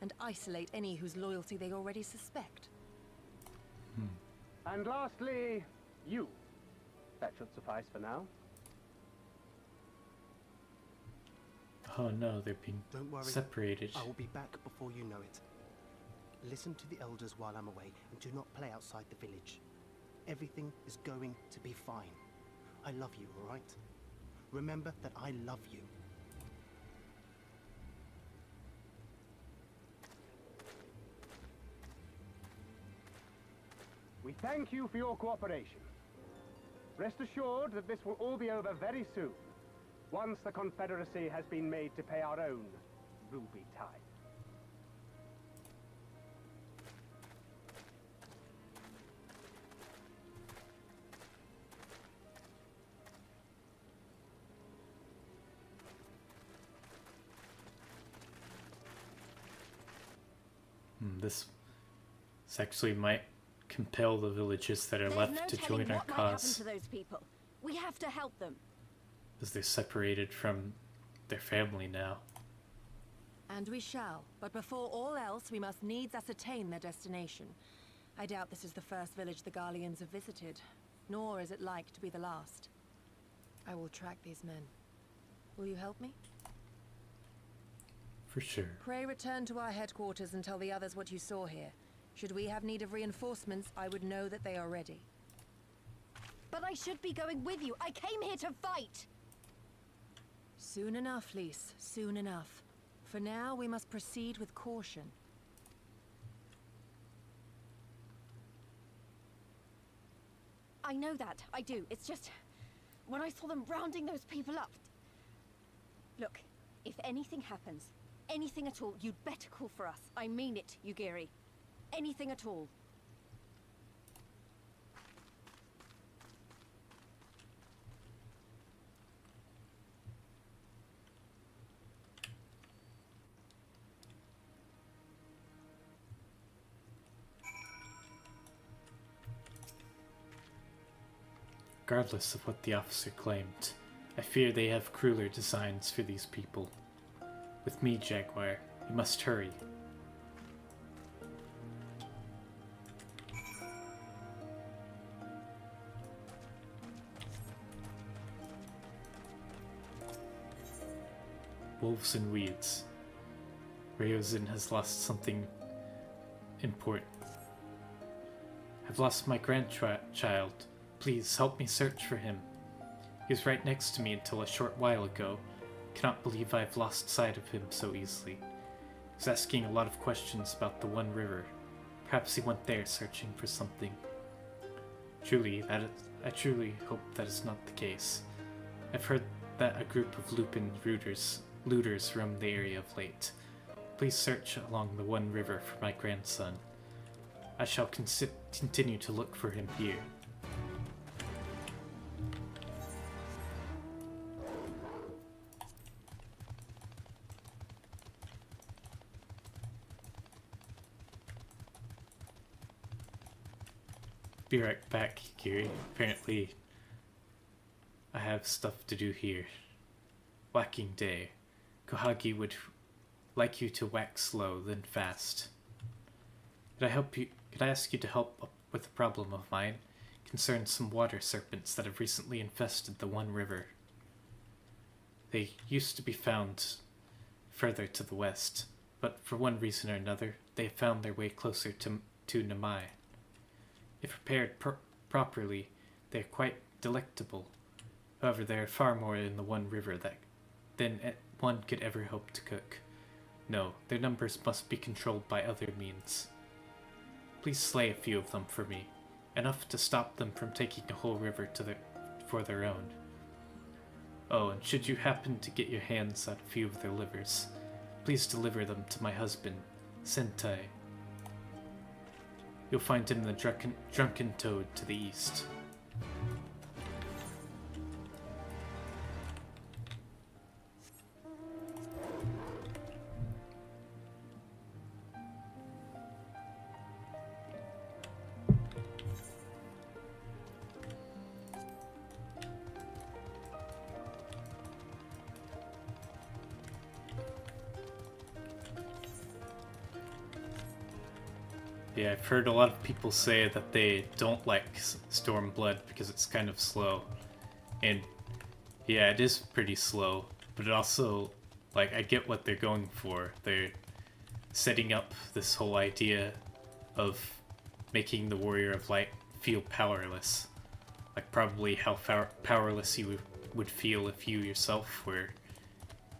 and isolate any whose loyalty they already suspect. And lastly, you. That should suffice for now. Oh no, they're being Don't worry. separated. I will be back before you know it. Listen to the elders while I'm away, and do not play outside the village. Everything is going to be fine. I love you, all right? Remember that I love you. We thank you for your cooperation. Rest assured that this will all be over very soon, once the Confederacy has been made to pay our own ruby tithe. This actually might compel the villages that are There's left no to telling join our what might happen cause, to those people. We have to help them. because they're separated from their family now. And we shall, but before all else, we must needs ascertain their destination. I doubt this is the first village the Garleans have visited, nor is it like to be the last. I will track these men. Will you help me? For sure. Pray return to our headquarters and tell the others what you saw here. Should we have need of reinforcements, I would know that they are ready. But I should be going with you. I came here to fight. Soon enough, Lise. Soon enough. For now, we must proceed with caution. I know that. I do. It's just... when I saw them rounding those people up... Look, if anything happens, anything at all, you'd better call for us. I mean it, Yugiri. Anything at all. Regardless of what the officer claimed, I fear they have crueler designs for these people. With me, Jaguar, you must hurry. wolves and weeds. Ryozin has lost something important. I've lost my grandchild. Please help me search for him. He was right next to me until a short while ago. Cannot believe I've lost sight of him so easily. He was asking a lot of questions about the One River. Perhaps he went there searching for something. I truly hope that is not the case. I've heard that a group of Lupin looters roam the area of late. Please search along the One River for my grandson. I shall continue to look for him here. Be right back, Kiri. Apparently, I have stuff to do here. Whacking day. Kohagi would like you to whack slow, then fast. Could I ask you to help with a problem of mine? Concerns some water serpents that have recently infested the One River. They used to be found further to the west, but for one reason or another, they have found their way closer to Namai. If prepared properly, they are quite delectable. However, there are far more in the One River than one could ever hope to cook. No, their numbers must be controlled by other means. Please slay a few of them for me, enough to stop them from taking the whole river for their own. Oh, and should you happen to get your hands on a few of their livers, please deliver them to my husband, Sentai. You'll find him in the Drunken Toad to the east. Yeah, I've heard a lot of people say that they don't like Stormblood because it's kind of slow. And yeah, it is pretty slow, but it also, like, I get what they're going for. They're setting up this whole idea of making the Warrior of Light feel powerless. Like, probably how powerless you would feel if you yourself were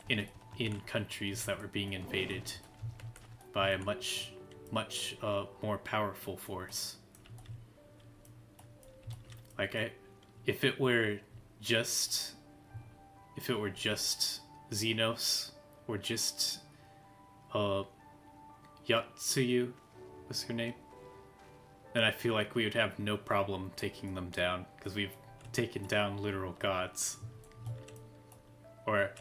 in countries that were being invaded by a much more powerful force. Like, if it were just Xenos or just Yatsuyu, what's her name? Then I feel like we would have no problem taking them down, because we've taken down literal gods. Or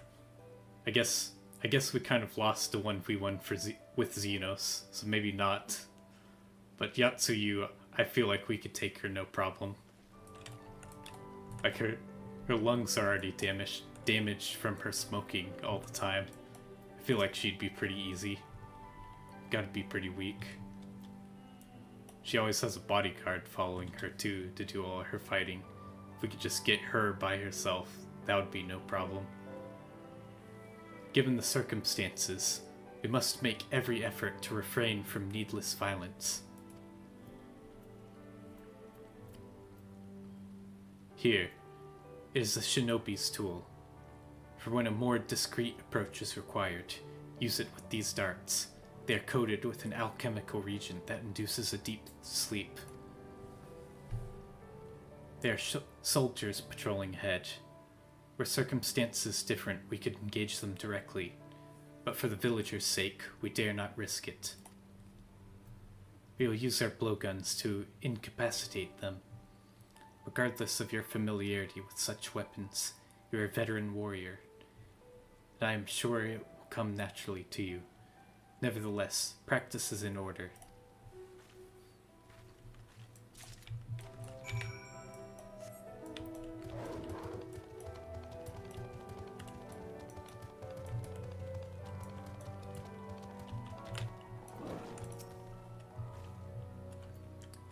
I guess we kind of lost the 1v1 with Xenos, so maybe not. But Yatsuyu, I feel like we could take her no problem. Like, her lungs are already damaged from her smoking all the time. I feel like she'd be pretty easy. Gotta be pretty weak. She always has a bodyguard following her too to do all her fighting. If we could just get her by herself, that would be no problem. Given the circumstances, we must make every effort to refrain from needless violence. Here, it is the shinobi's tool. For when a more discreet approach is required, use it with these darts. They are coated with an alchemical reagent that induces a deep sleep. They are soldiers patrolling ahead. Were circumstances different, we could engage them directly, but for the villagers' sake, we dare not risk it. We will use our blowguns to incapacitate them. Regardless of your familiarity with such weapons, you are a veteran warrior, and I am sure it will come naturally to you. Nevertheless, practice is in order.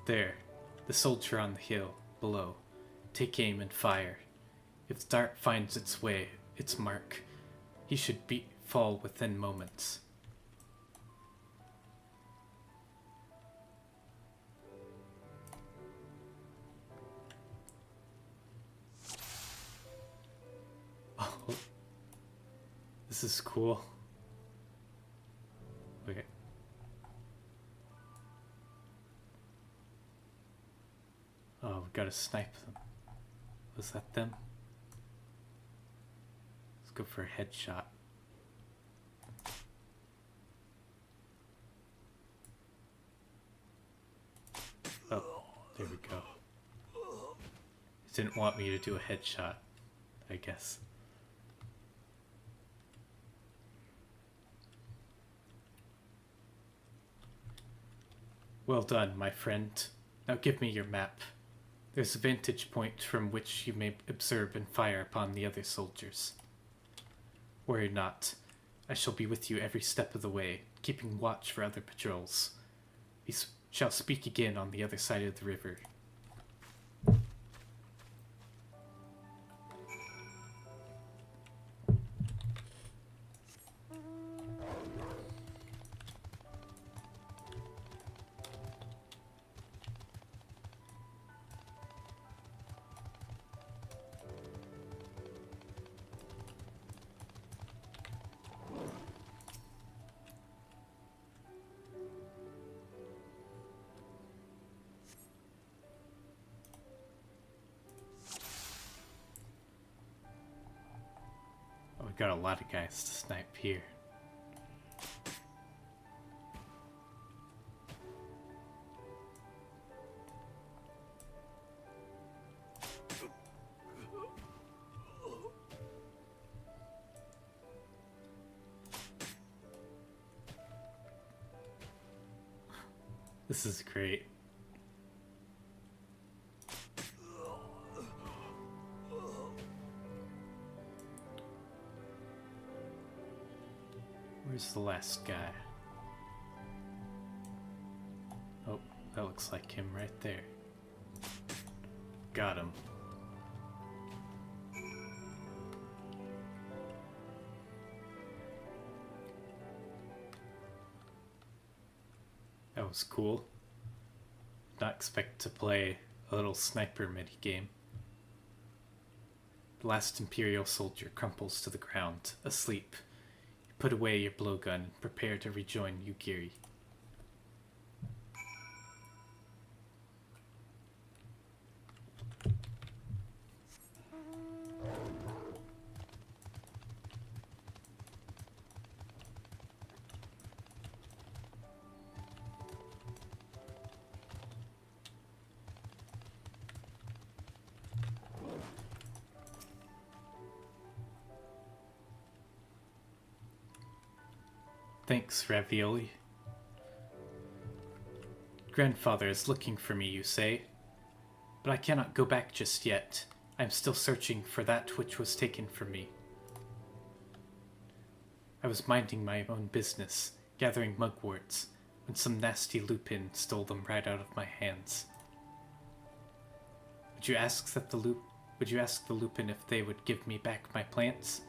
There, the soldier on the hill below. Take aim and fire. If the dart finds its mark, he should fall within moments. Oh, this is cool. Okay. Oh, we gotta snipe them. Was that them? Let's go for a headshot. Oh, there we go. It didn't want me to do a headshot, I guess. Well done, my friend. Now give me your map. There's a vantage point from which you may observe and fire upon the other soldiers. Worry not. I shall be with you every step of the way, keeping watch for other patrols. We shall speak again on the other side of the river. Oh, we got a lot of guys to snipe here. This is great. Where's the last guy? Oh, that looks like him right there. Got him. That was cool. Did not expect to play a little sniper minigame. The last Imperial soldier crumples to the ground, asleep. You put away your blowgun and prepare to rejoin Yugiri. Thanks, Ravioli. Grandfather is looking for me, you say? But I cannot go back just yet. I am still searching for that which was taken from me. I was minding my own business, gathering mugworts, when some nasty lupin stole them right out of my hands. Would you ask the lupin if they would give me back my plants?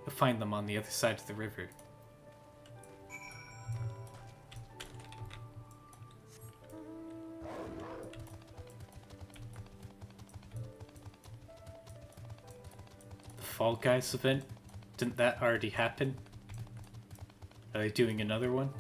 You'll find them on the other side of the river. Fall Guys event? Didn't that already happen? Are they doing another one?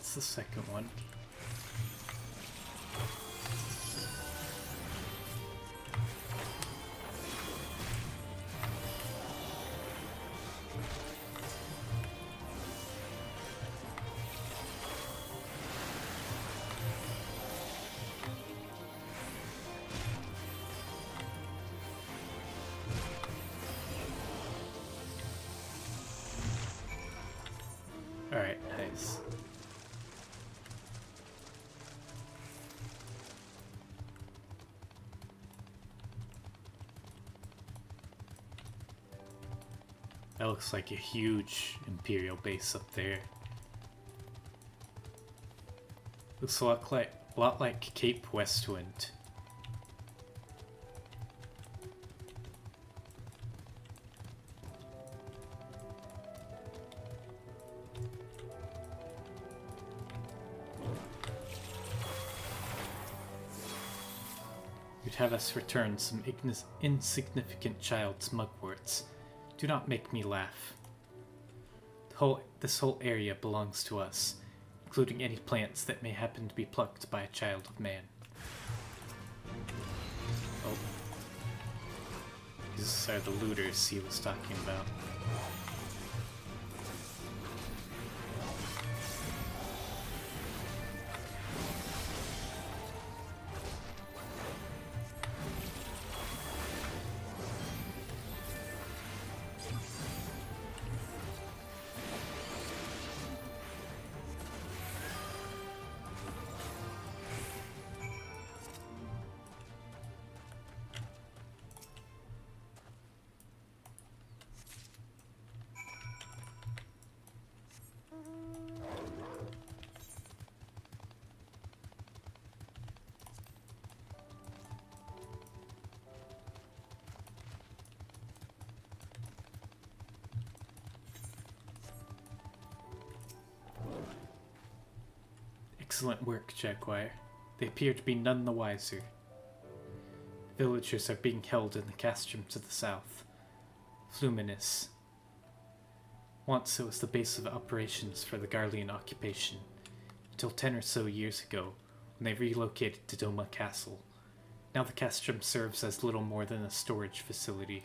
that's the second one. Alright, nice. That looks like a huge Imperial base up there. Looks a lot like Cape Westwind. You'd have us return some insignificant child's mugworts. Do not make me laugh. This whole area belongs to us, including any plants that may happen to be plucked by a child of man. Oh. These are the looters he was talking about. Excellent work, Jaguar. They appear to be none the wiser. Villagers are being held in the castrum to the south. Fluminus. Once it was the base of operations for the Garlean occupation, until 10 or so years ago, when they relocated to Doma Castle. Now the castrum serves as little more than a storage facility.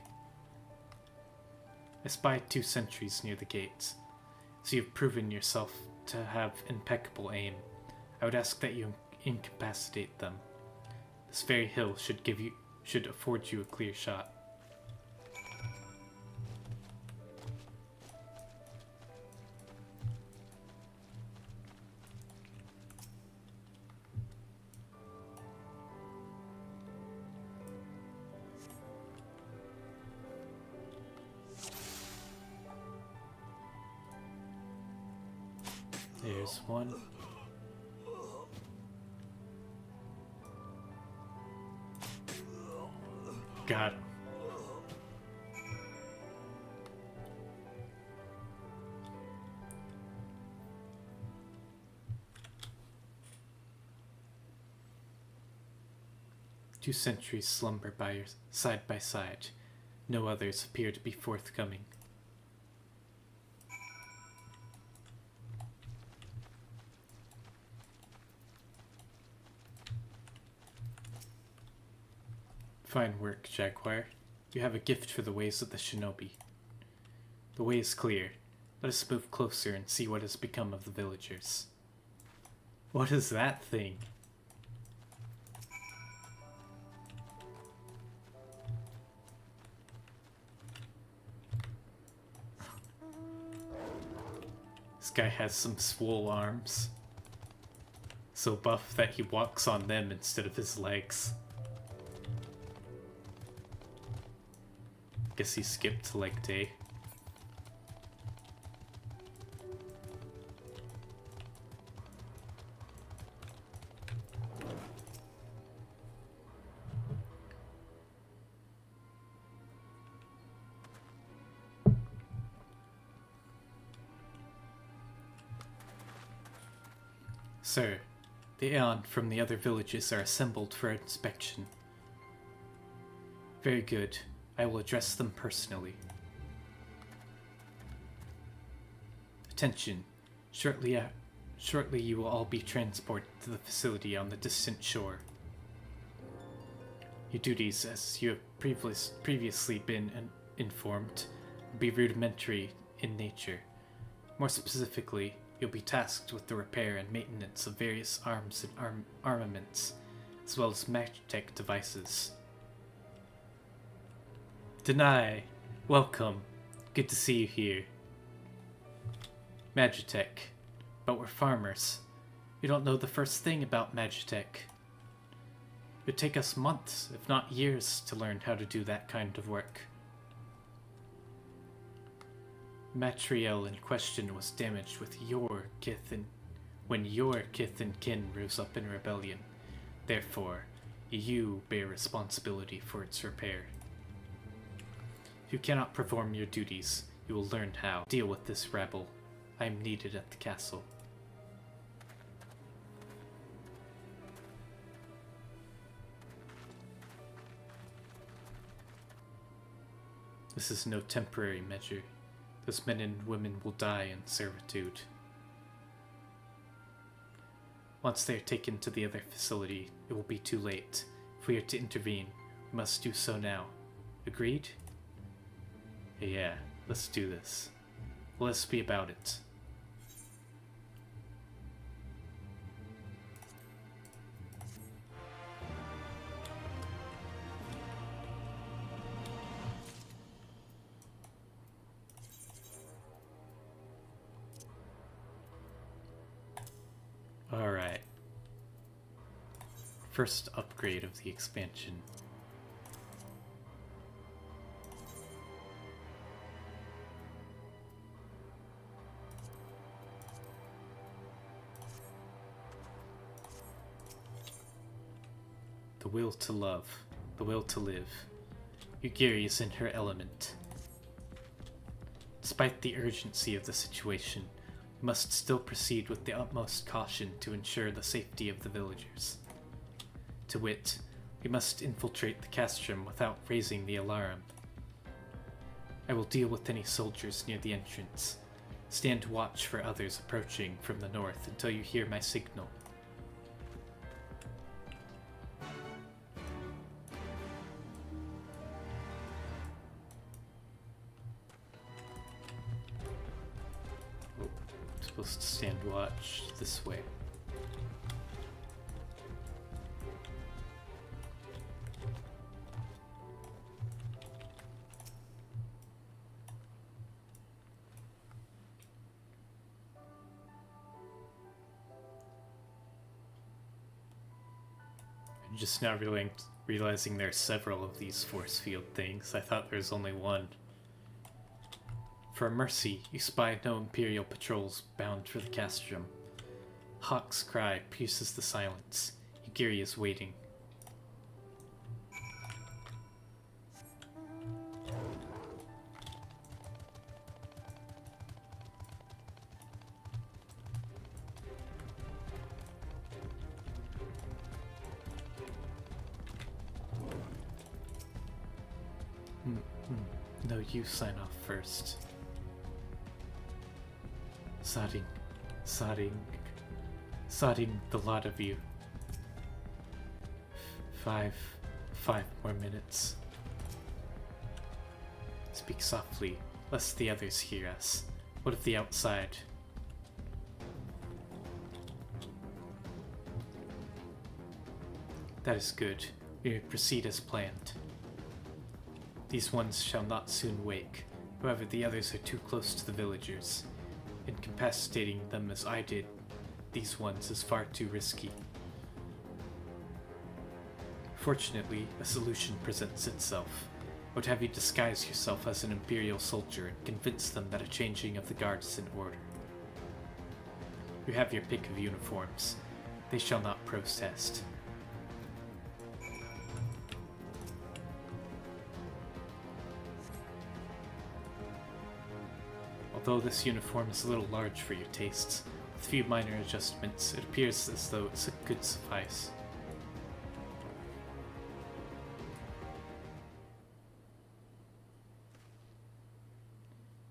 I spied 2 sentries near the gates, so you've proven yourself to have impeccable aim. I would ask that you incapacitate them. This very hill should afford you a clear shot. There's one. Got him. Two sentries slumber side by side. No others appear to be forthcoming. Fine work, Jaguar. You have a gift for the ways of the shinobi. The way is clear. Let us move closer and see what has become of the villagers. What is that thing? This guy has some swole arms. So buff that he walks on them instead of his legs. Guess he skipped leg day. Sir, the Aeon from the other villages are assembled for inspection. Very good. I will address them personally. Attention. Shortly Shortly you will all be transported to the facility on the distant shore. Your duties, as you have previously been informed, will be rudimentary in nature. More specifically, you'll be tasked with the repair and maintenance of various arms and armaments, as well as magitech devices. Deny! Welcome. Good to see you here. Magitech. But we're farmers. We don't know the first thing about magitech. It would take us months, if not years, to learn how to do that kind of work. Materiel in question was damaged with when your kith and kin rose up in rebellion. Therefore, you bear responsibility for its repair. If you cannot perform your duties, you will learn how to deal with this rabble. I am needed at the castle. This is no temporary measure. Those men and women will die in servitude. Once they are taken to the other facility, it will be too late. If we are to intervene, we must do so now. Agreed? Yeah, let's do this. Let's be about it. Alright. First upgrade of the expansion. The will to love, the will to live. Yugiri is in her element. Despite the urgency of the situation, we must still proceed with the utmost caution to ensure the safety of the villagers. To wit, we must infiltrate the castrum without raising the alarm. I will deal with any soldiers near the entrance. Stand watch for others approaching from the north until you hear my signal. Supposed to stand watch this way. I'm just now realizing there are several of these force field things. I thought there was only one. For mercy, you spy no Imperial patrols bound for the castrum. Hawk's cry pierces the silence. Yugiri is waiting. No, you sign off first. Sodding the lot of you. Five more minutes. Speak softly, lest the others hear us. What of the outside? That is good. We may proceed as planned. These ones shall not soon wake. However, the others are too close to the villagers. Incapacitating them as I did these ones is far too risky. Fortunately, a solution presents itself. I would have you disguise yourself as an Imperial soldier and convince them that a changing of the guard is in order. You have your pick of uniforms. They shall not protest. Although this uniform is a little large for your tastes, with a few minor adjustments, it appears as though it could suffice.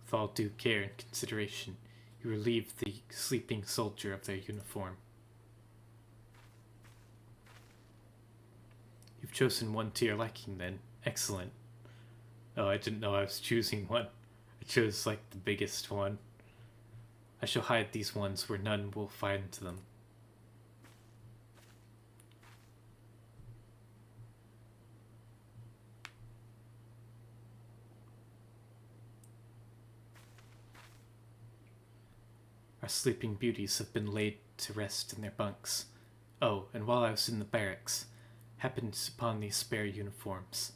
With all due care and consideration, you You relieve the sleeping soldier of their uniform. You've chosen one to your liking then. Excellent. Oh, I didn't know I was choosing one. I chose like the biggest one. I shall hide these ones where none will find them. Our sleeping beauties have been laid to rest in their bunks. Oh, and while I was in the barracks, happened upon these spare uniforms,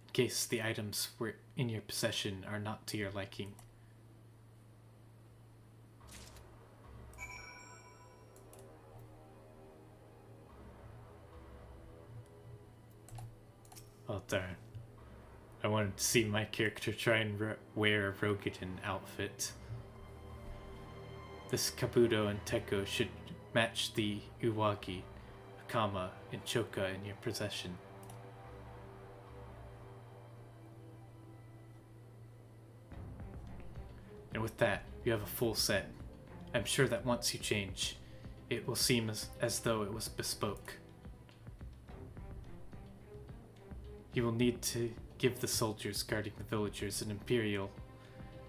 in case the items were in your possession are not to your liking. Oh darn. I wanted to see my character try and wear a Rogadin outfit. This Kabuto and Teko should match the Uwagi, Akama, and Choka in your possession. And with that, you have a full set. I'm sure that once you change, it will seem as though it was bespoke. You will need to give the soldiers guarding the villagers an imperial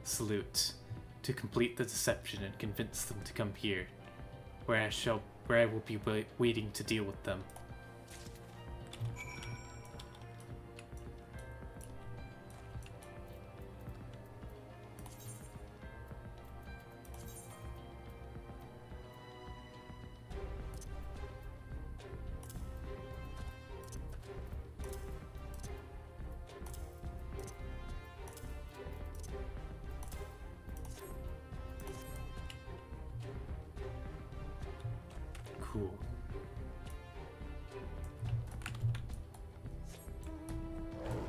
salute to complete the deception and convince them to come here, where I will be waiting to deal with them. Cool.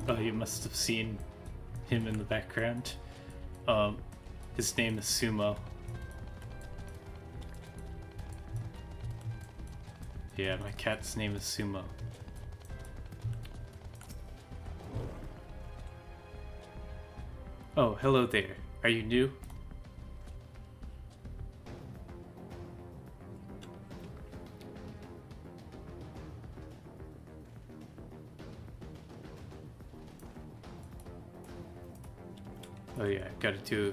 Oh, you must have seen him in the background. His name is Sumo. Yeah, my cat's name is Sumo. Oh, hello there. Are you new? Oh yeah, gotta do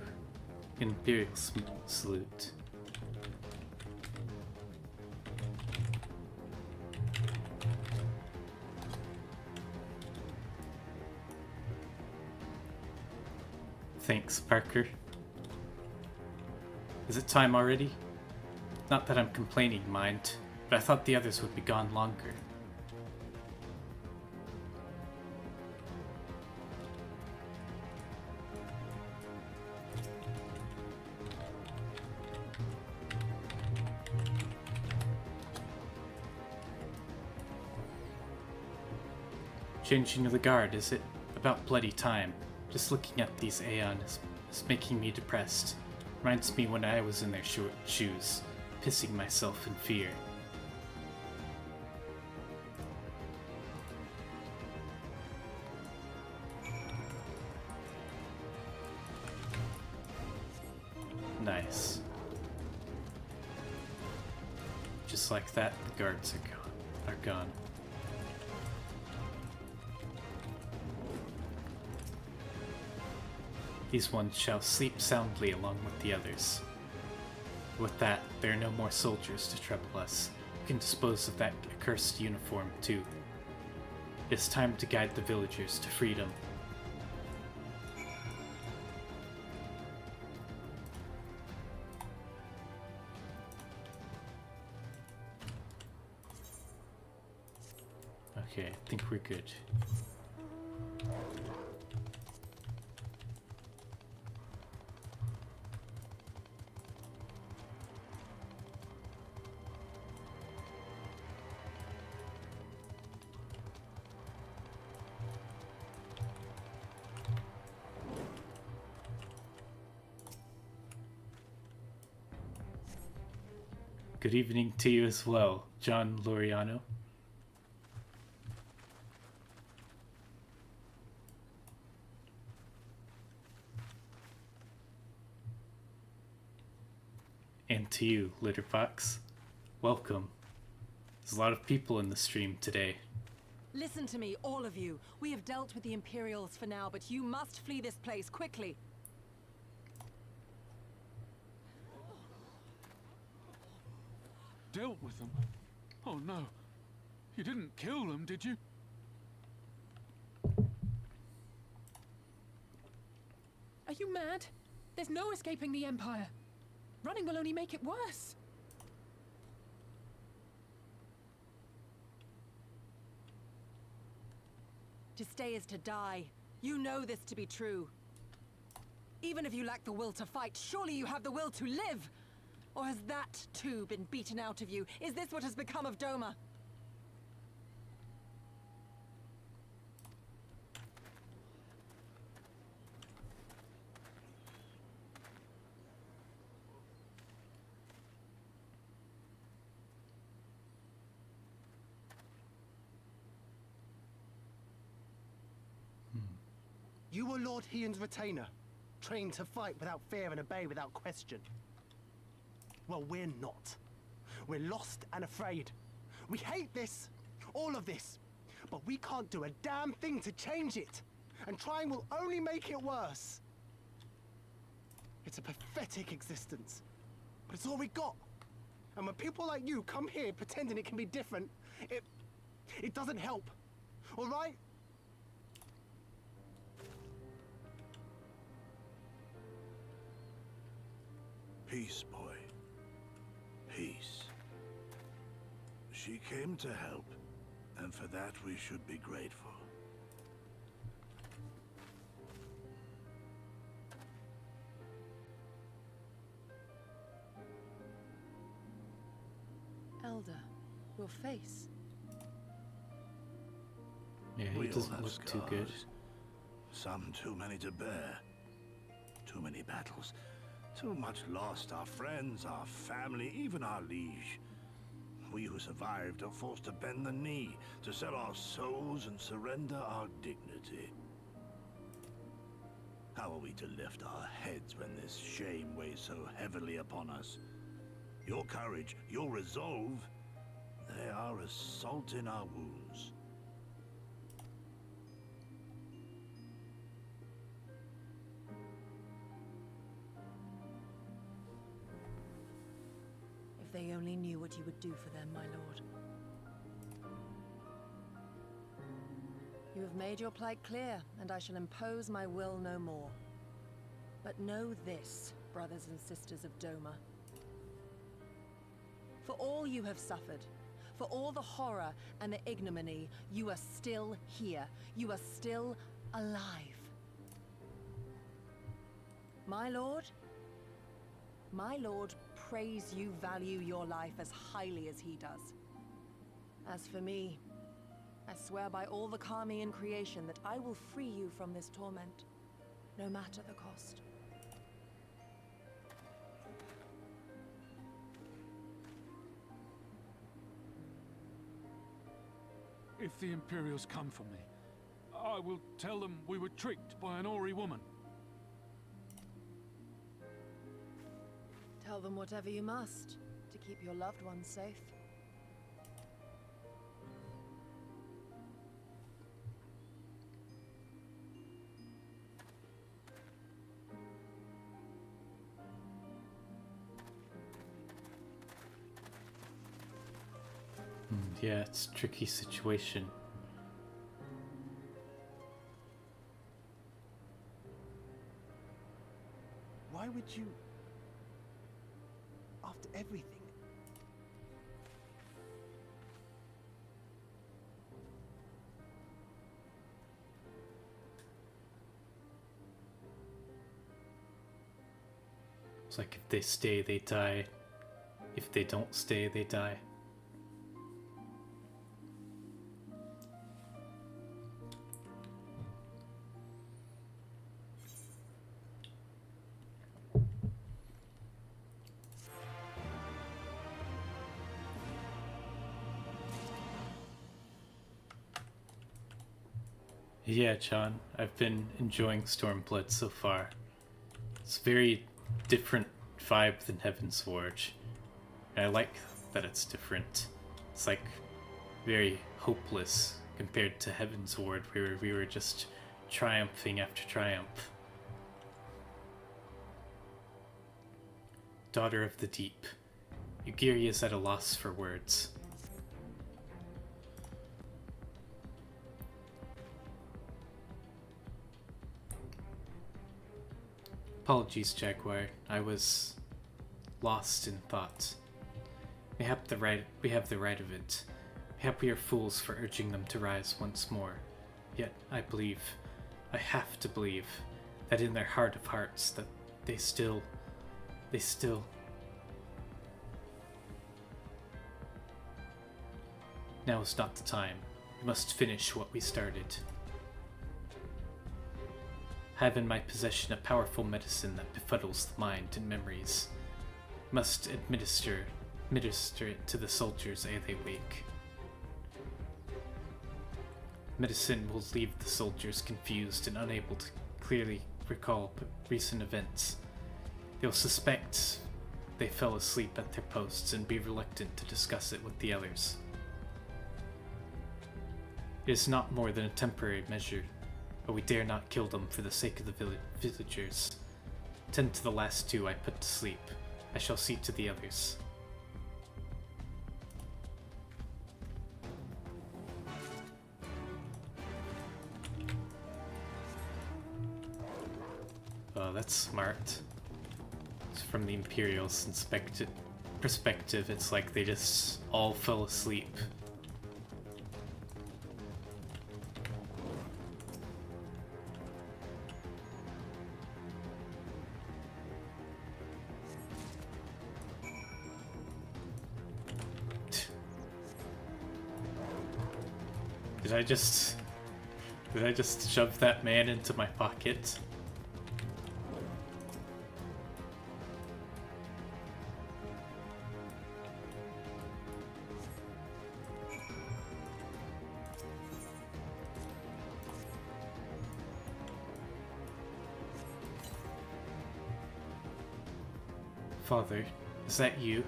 Imperial salute. Thanks, Parker. Is it time already? Not that I'm complaining, mind, but I thought the others would be gone longer. Changing of the guard, is it? About bloody time. Just looking at these Aeon is making me depressed. Reminds me when I was in their shoes, pissing myself in fear. Nice. Just like that, the guards are gone. These ones shall sleep soundly along with the others. With that, there are no more soldiers to trouble us. We can dispose of that accursed uniform, too. It's time to guide the villagers to freedom. Okay, I think we're good. Good evening to you as well, John Loriano. And to you, Litterbox. Welcome. There's a lot of people in the stream today. Listen to me, all of you. We have dealt with the Imperials for now, but you must flee this place quickly. Dealt with them? Oh no. You didn't kill them, did you? Are you mad? There's no escaping the Empire. Running will only make it worse. To stay is to die. You know this to be true. Even if you lack the will to fight, surely you have the will to live! Or has that, too, been beaten out of you? Is this what has become of Doma? You were Lord Hien's retainer, trained to fight without fear and obey without question. Well, we're not. We're lost and afraid. We hate this, all of this, but we can't do a damn thing to change it. And trying will only make it worse. It's a pathetic existence, but it's all we got. And when people like you come here pretending it can be different, it doesn't help, all right? Peace, boy. Peace. She came to help, and for that we should be grateful. Elder, your face. Yeah, he We all doesn't have look too good. scars. Some too many to bear. Too many battles. Too much lost. Our friends, our family, even our liege. We who survived are forced to bend the knee, to sell our souls and surrender our dignity. How are we to lift our heads when this shame weighs so heavily upon us? Your courage, your resolve, they are as salt in our wounds. If they only knew what you would do for them, my lord. You have made your plight clear, and I shall impose my will no more. But know this, brothers and sisters of Doma. For all you have suffered, for all the horror and the ignominy, you are still here. You are still alive. My lord praise you value your life as highly as he does. As for me, I swear by all the Kami in creation that I will free you from this torment, no matter the cost. If the Imperials come for me, I will tell them we were tricked by an Ori woman. Tell them whatever you must to keep your loved ones safe. Yeah, it's a tricky situation. Why would you... after everything? It's like if they stay, they die. If they don't stay, they die. Yeah, John, I've been enjoying Stormblood so far. It's very different vibe than Heavensward. And I like that it's different. It's like very hopeless compared to Heavensward, where we were just triumphing after triumph. Daughter of the Deep. Ugiri is at a loss for words. Apologies, Jaguar. I was lost in thought. We have the right of it. Mayhap we are fools for urging them to rise once more. Yet I have to believe, that in their heart of hearts, that they still... Now is not the time. We must finish what we started. I have in my possession a powerful medicine that befuddles the mind and memories. Must administer it to the soldiers ere they wake. Medicine will leave the soldiers confused and unable to clearly recall recent events. They'll suspect they fell asleep at their posts and be reluctant to discuss it with the others. It is not more than a temporary measure, but we dare not kill them for the sake of the villagers. Tend to the last two I put to sleep. I shall see to the others. Oh, that's smart. From the Imperials' perspective, it's like they just all fell asleep. Did I just shove that man into my pocket? Father, is that you?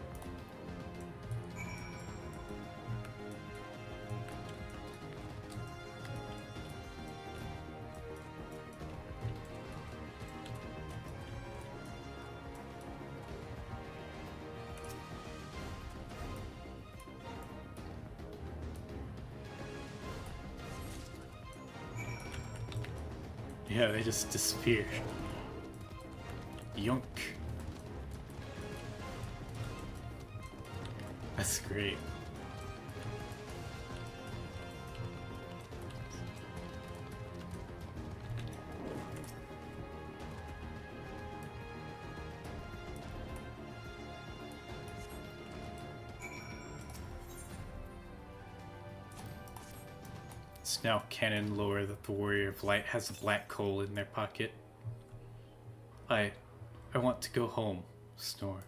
Yeah, they just disappear. Yoink. That's great. It's now canon lore that the Warrior of Light has a black coal in their pocket. I want to go home, Snore.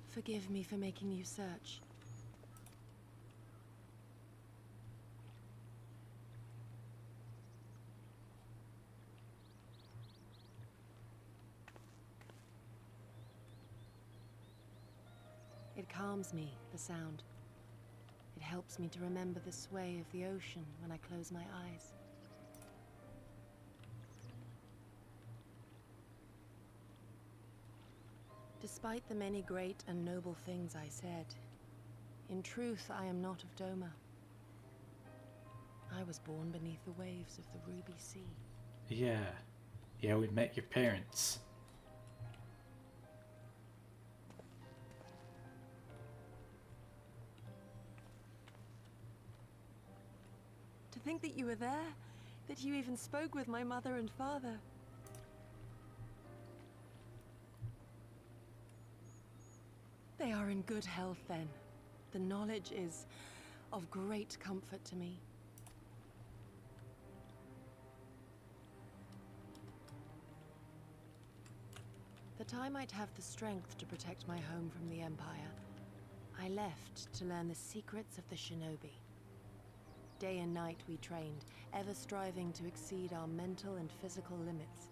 Forgive me for making you search. It calms me, the sound. It helps me to remember the sway of the ocean when I close my eyes. Despite the many great and noble things I said, in truth I am not of Doma. I was born beneath the waves of the Ruby Sea. Yeah. Yeah, we met your parents. To think that you were there, that you even spoke with my mother and father. They are in good health then. The knowledge is of great comfort to me. That I might have the strength to protect my home from the Empire, I left to learn the secrets of the shinobi. Day and night we trained, ever striving to exceed our mental and physical limits.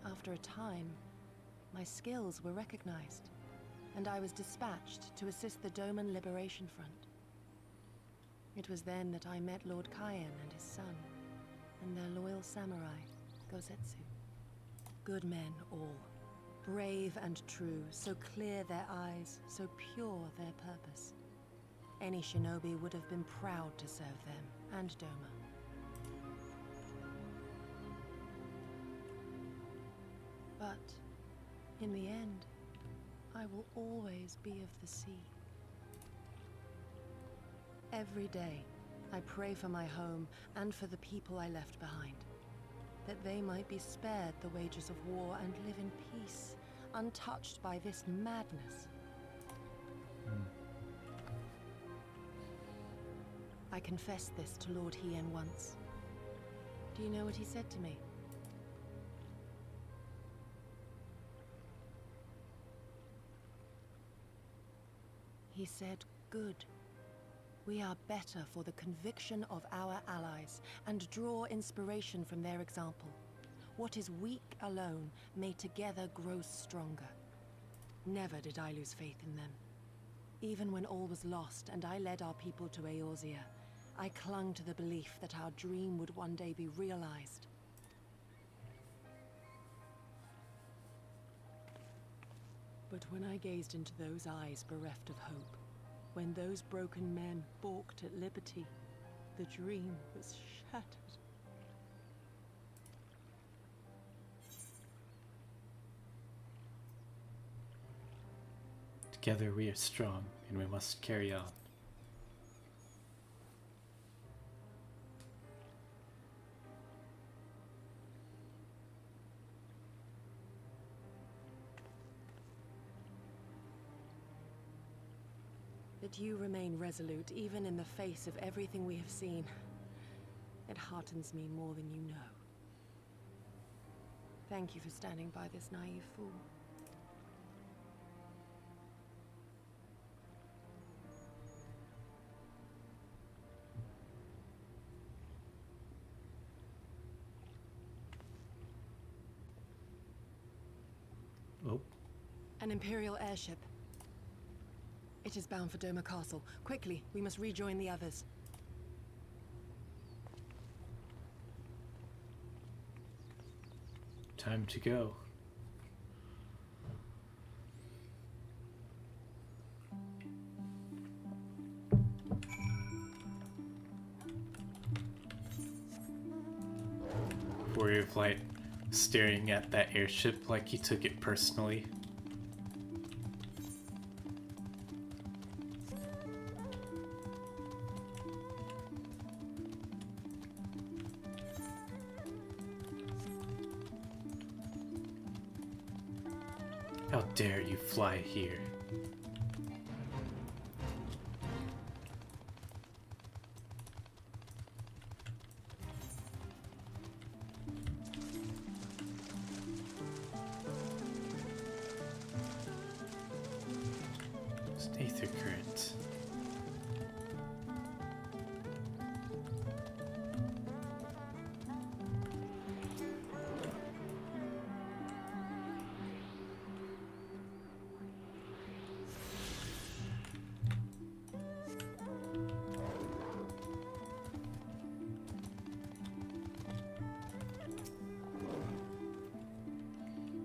After a time, my skills were recognized, and I was dispatched to assist the Doman Liberation Front. It was then that I met Lord Cayenne and his son, and their loyal samurai, Gosetsu. Good men all. Brave and true, so clear their eyes, so pure their purpose. Any shinobi would have been proud to serve them, and Doma. But, in the end, I will always be of the sea. Every day, I pray for my home and for the people I left behind, that they might be spared the wages of war and live in peace, untouched by this madness. I confessed this to Lord Hien once. Do you know what he said to me? He said, "Good. We are better for the conviction of our allies, and draw inspiration from their example. What is weak alone may together grow stronger." Never did I lose faith in them. Even when all was lost and I led our people to Eorzea, I clung to the belief that our dream would one day be realized. But when I gazed into those eyes bereft of hope, when those broken men balked at liberty, the dream was shattered. Together we are strong, and we must carry on. That you remain resolute even in the face of everything we have seen. It heartens me more than you know. Thank you for standing by this naive fool. Oh. An Imperial airship. It is bound for Doma Castle. Quickly, we must rejoin the others. Time to go. Warrior of Light staring at that airship like he took it personally. How dare you fly here? Aether current.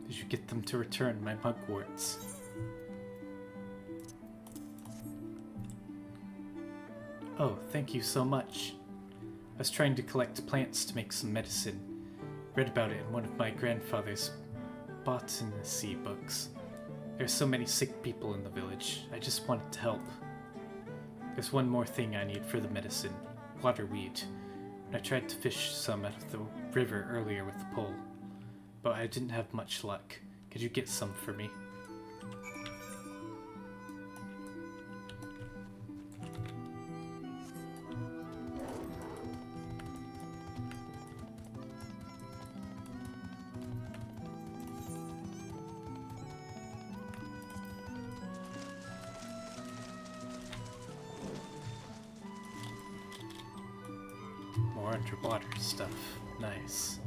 Did you get them to return my mugworts? Oh, thank you so much. I was trying to collect plants to make some medicine. Read about it in one of my grandfather's botany books. There are so many sick people in the village. I just wanted to help. There's one more thing I need for the medicine. Waterweed. I tried to fish some out of the river earlier with the pole, but I didn't have much luck. Could you get some for me? More underwater stuff. Nice.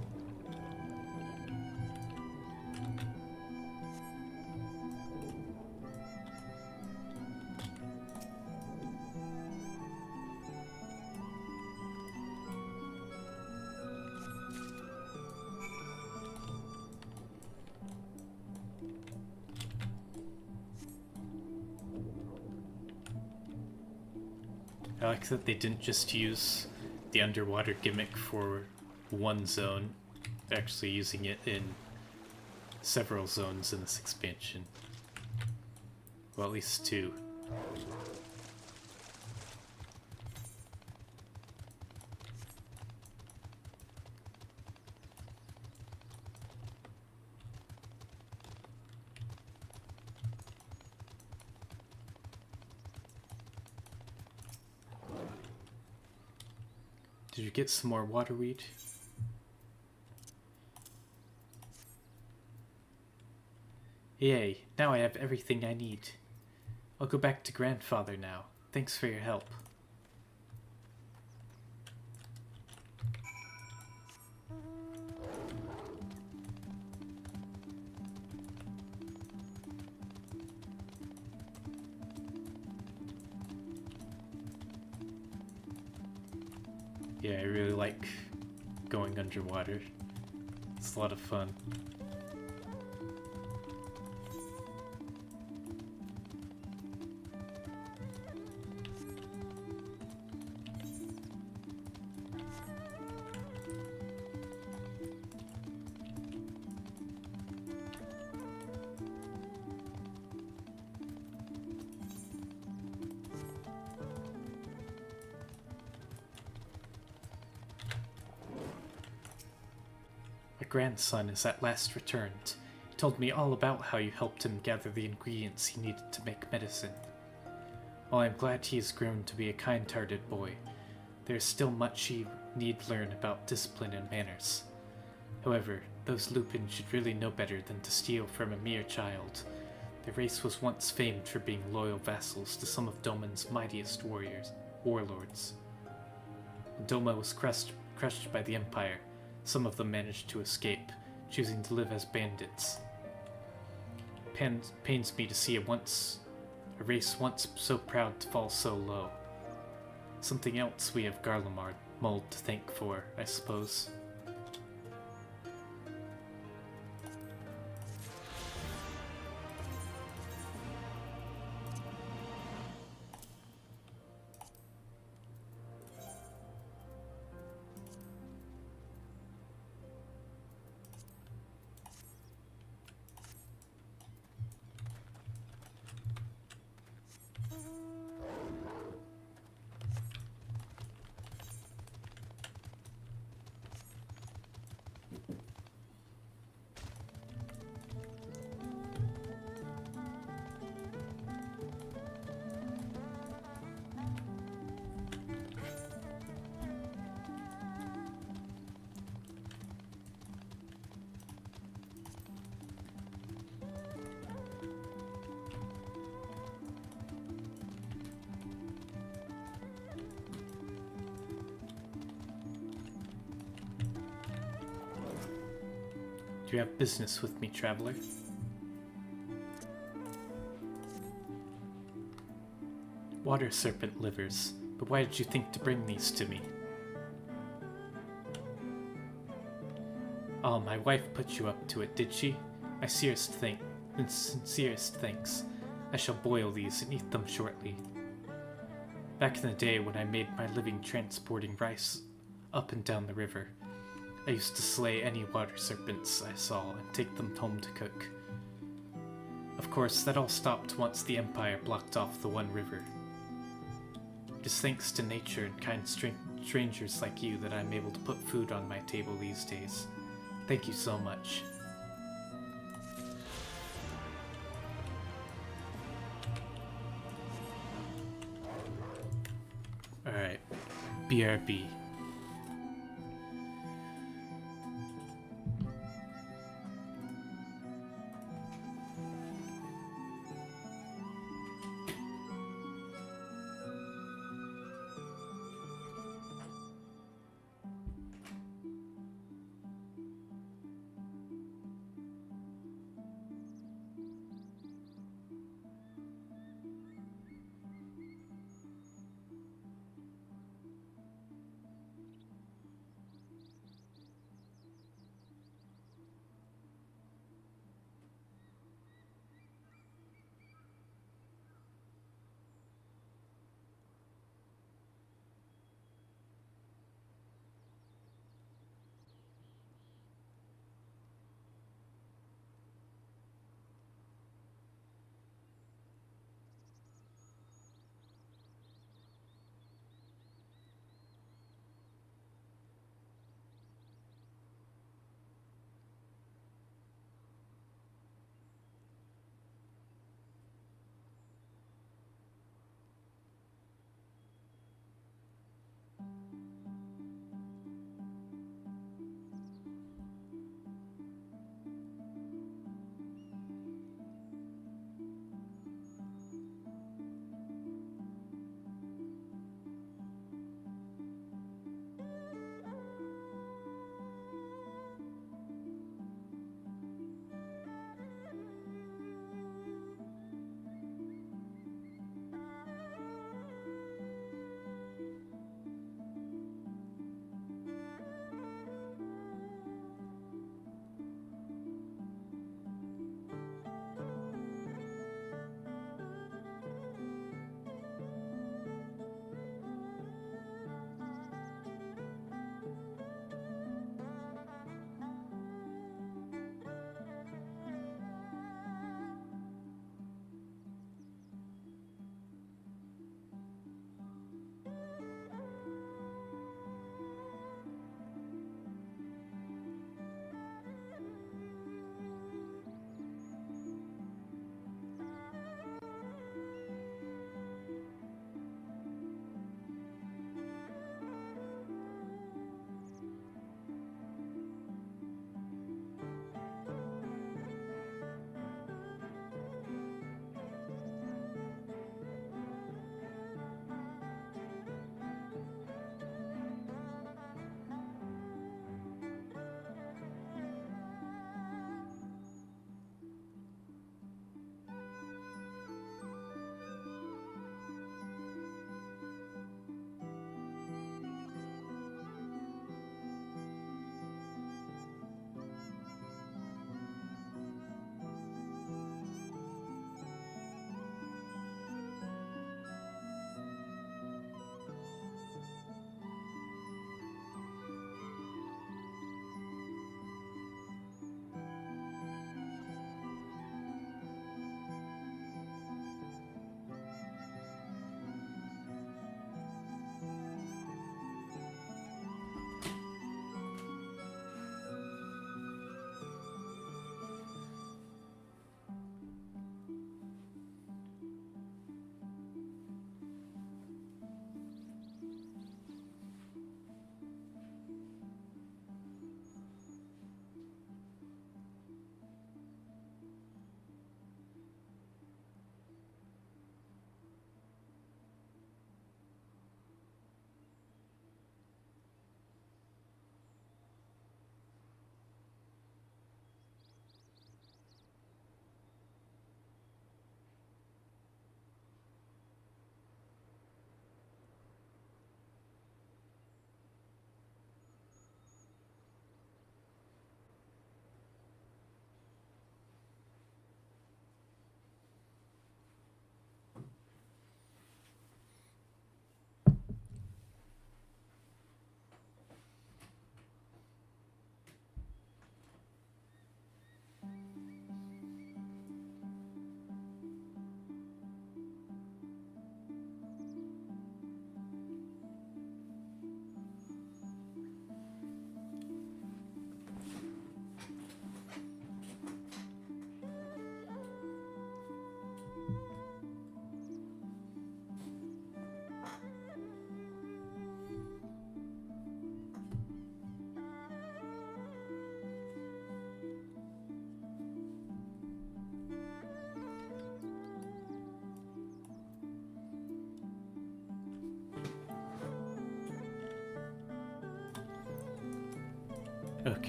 I like that they didn't just use the underwater gimmick for one zone, they're actually using it in several zones in this expansion. Well, at least 2. Did you get some more waterweed? Yay, now I have everything I need. I'll go back to grandfather now. Thanks for your help. Yeah, I really like going underwater. It's a lot of fun. My grandson has at last returned. He told me all about how you helped him gather the ingredients he needed to make medicine. While I'm glad he has grown to be a kind-hearted boy, there is still much he need learn about discipline and manners. However, those Lupin should really know better than to steal from a mere child. Their race was once famed for being loyal vassals to some of Doman's mightiest warlords. When Doma was crushed by the Empire, some of them managed to escape, choosing to live as bandits. Pains me to see a race once so proud to fall so low. Something else we have Garlemald to thank for, I suppose. Do you have business with me, traveler? Water serpent livers, but why did you think to bring these to me? Oh, my wife put you up to it, did she? My sincerest thanks. I shall boil these and eat them shortly. Back in the day when I made my living transporting rice up and down the river, I used to slay any water serpents I saw and take them home to cook. Of course, that all stopped once the Empire blocked off the one river. It is thanks to nature and kind strangers like you that I'm able to put food on my table these days. Thank you so much. Alright, BRB.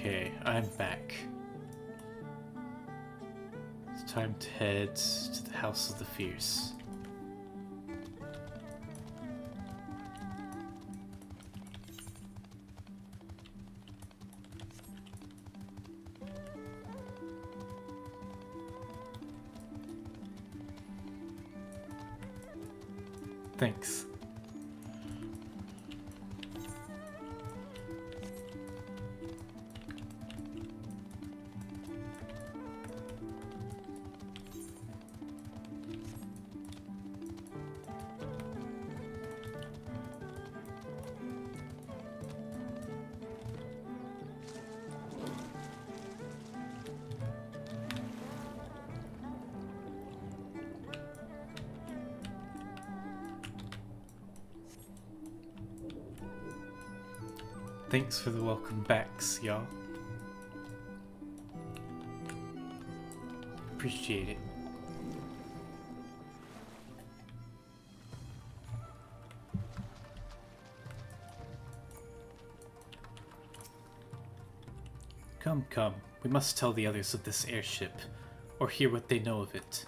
Okay, I'm back. It's time to head to the House of the Fierce. Thanks. Thanks for the welcome backs, y'all. Appreciate it. Come, come. We must tell the others of this airship, or hear what they know of it.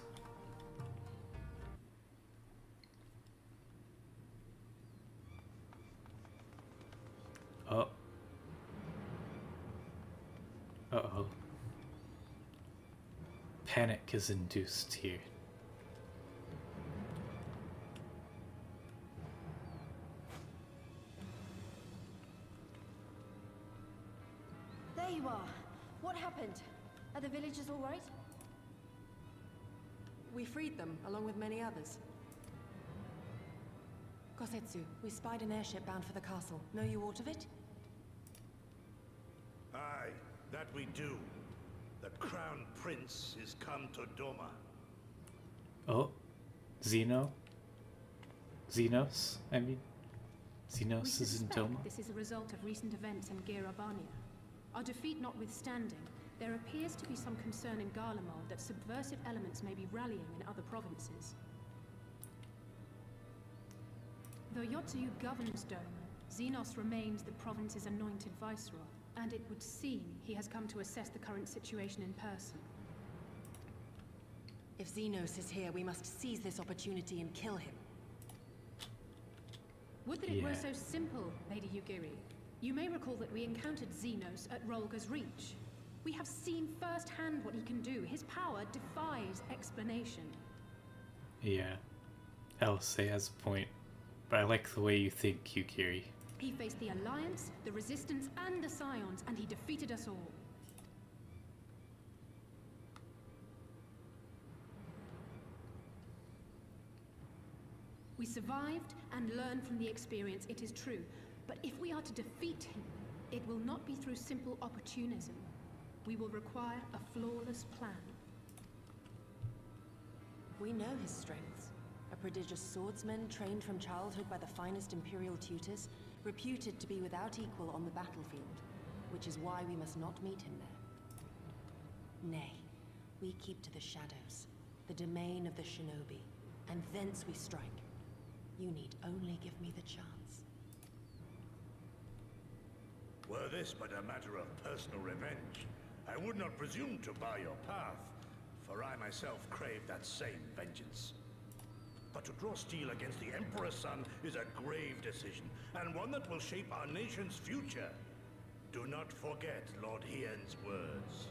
Oh. Uh-oh. Panic is induced here. There you are. What happened? Are the villagers all right? We freed them, along with many others. Kosetsu, we spied an airship bound for the castle. Know you aught of it? Aye, that we do. The Crown Prince is come to Doma. Oh, Xeno? Xenos, I mean. Xenos is in Doma. This is a result of recent events in Girabania. Our defeat notwithstanding, there appears to be some concern in Garlemald that subversive elements may be rallying in other provinces. Though Yotsuyu governs Doma, Xenos remains the province's anointed viceroy, and it would seem he has come to assess the current situation in person. If Xenos is here, we must seize this opportunity and kill him. Would that it were so simple, Lady Yugiri. You may recall that we encountered Xenos at Rolga's Reach. We have seen firsthand what he can do. His power defies explanation. Yeah. Elsa has a point. But I like the way you think, Yukiri. He faced the Alliance, the Resistance, and the Scions, and he defeated us all. We survived and learned from the experience, it is true. But if we are to defeat him, it will not be through simple opportunism. We will require a flawless plan. We know his strengths. A prodigious swordsman trained from childhood by the finest Imperial tutors, reputed to be without equal on the battlefield, which is why we must not meet him there. Nay, we keep to the shadows, the domain of the shinobi, and thence we strike. You need only give me the chance. Were this but a matter of personal revenge, I would not presume to bar your path, for I myself crave that same vengeance. But to draw steel against the Emperor's son is a grave decision, and one that will shape our nation's future. Do not forget Lord Hien's words.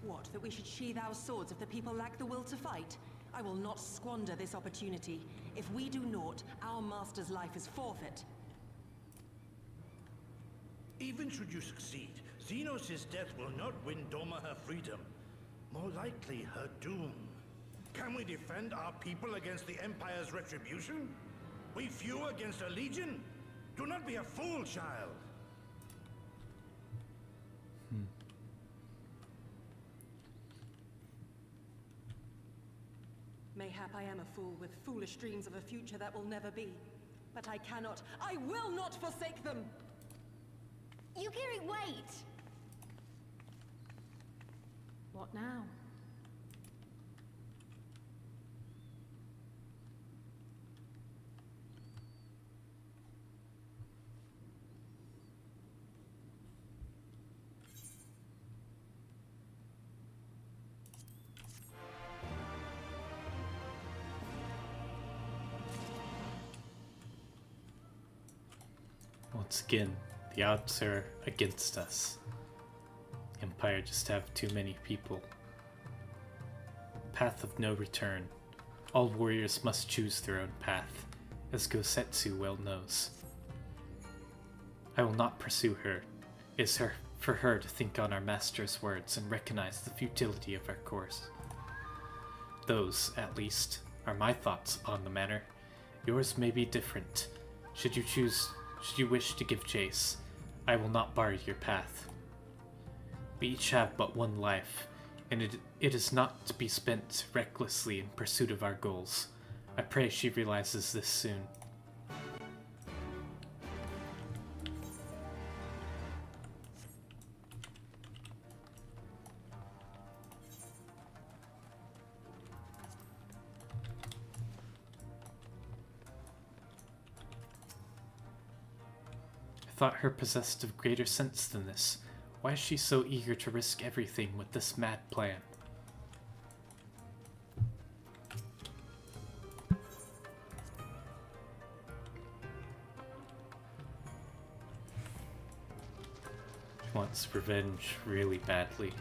What, that we should sheathe our swords if the people lack the will to fight? I will not squander this opportunity. If we do naught, our master's life is forfeit. Even should you succeed, Xenos' death will not win Doma her freedom. More likely, her doom. Can we defend our people against the Empire's retribution? We few against a legion? Do not be a fool, child! Mayhap I am a fool with foolish dreams of a future that will never be. But I cannot, I will not forsake them! Yugiri, wait! What now? Once again, the odds are against us. Empire just have too many people. Path of no return. All warriors must choose their own path, as Gosetsu well knows. I will not pursue her. It is for her to think on our master's words and recognize the futility of our course. Those, at least, are my thoughts upon the matter. Yours may be different. Should you wish to give chase, I will not bar your path. We each have but one life, and it is not to be spent recklessly in pursuit of our goals. I pray she realizes this soon. I thought her possessed of greater sense than this. Why is she so eager to risk everything with this mad plan? She wants revenge really badly.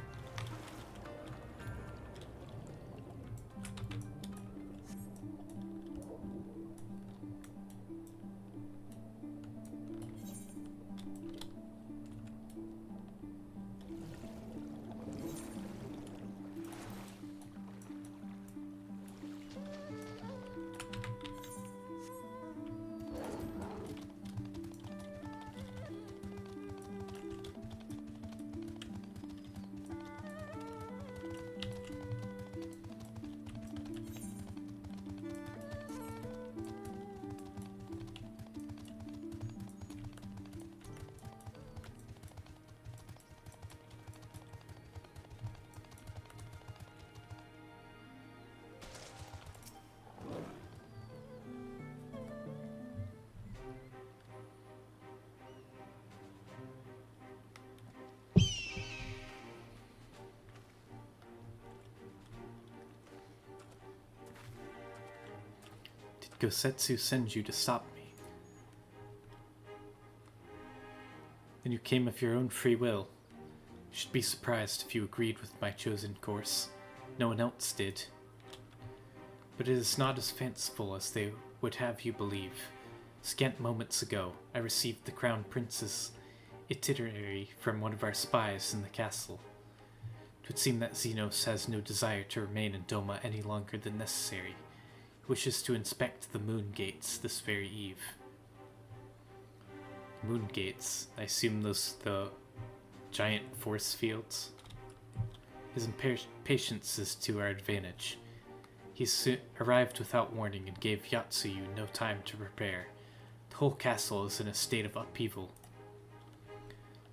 Gosetsu sends you to stop me. Then you came of your own free will. You should be surprised if you agreed with my chosen course. No one else did. But it is not as fanciful as they would have you believe. Scant moments ago, I received the Crown Prince's itinerary from one of our spies in the castle. It would seem that Xenos has no desire to remain in Doma any longer than necessary. Wishes to inspect the moon gates this very eve. Moon gates, I assume those the giant force fields. His impatience is to our advantage. He arrived without warning and gave Yatsuyu no time to prepare. The whole castle is in a state of upheaval.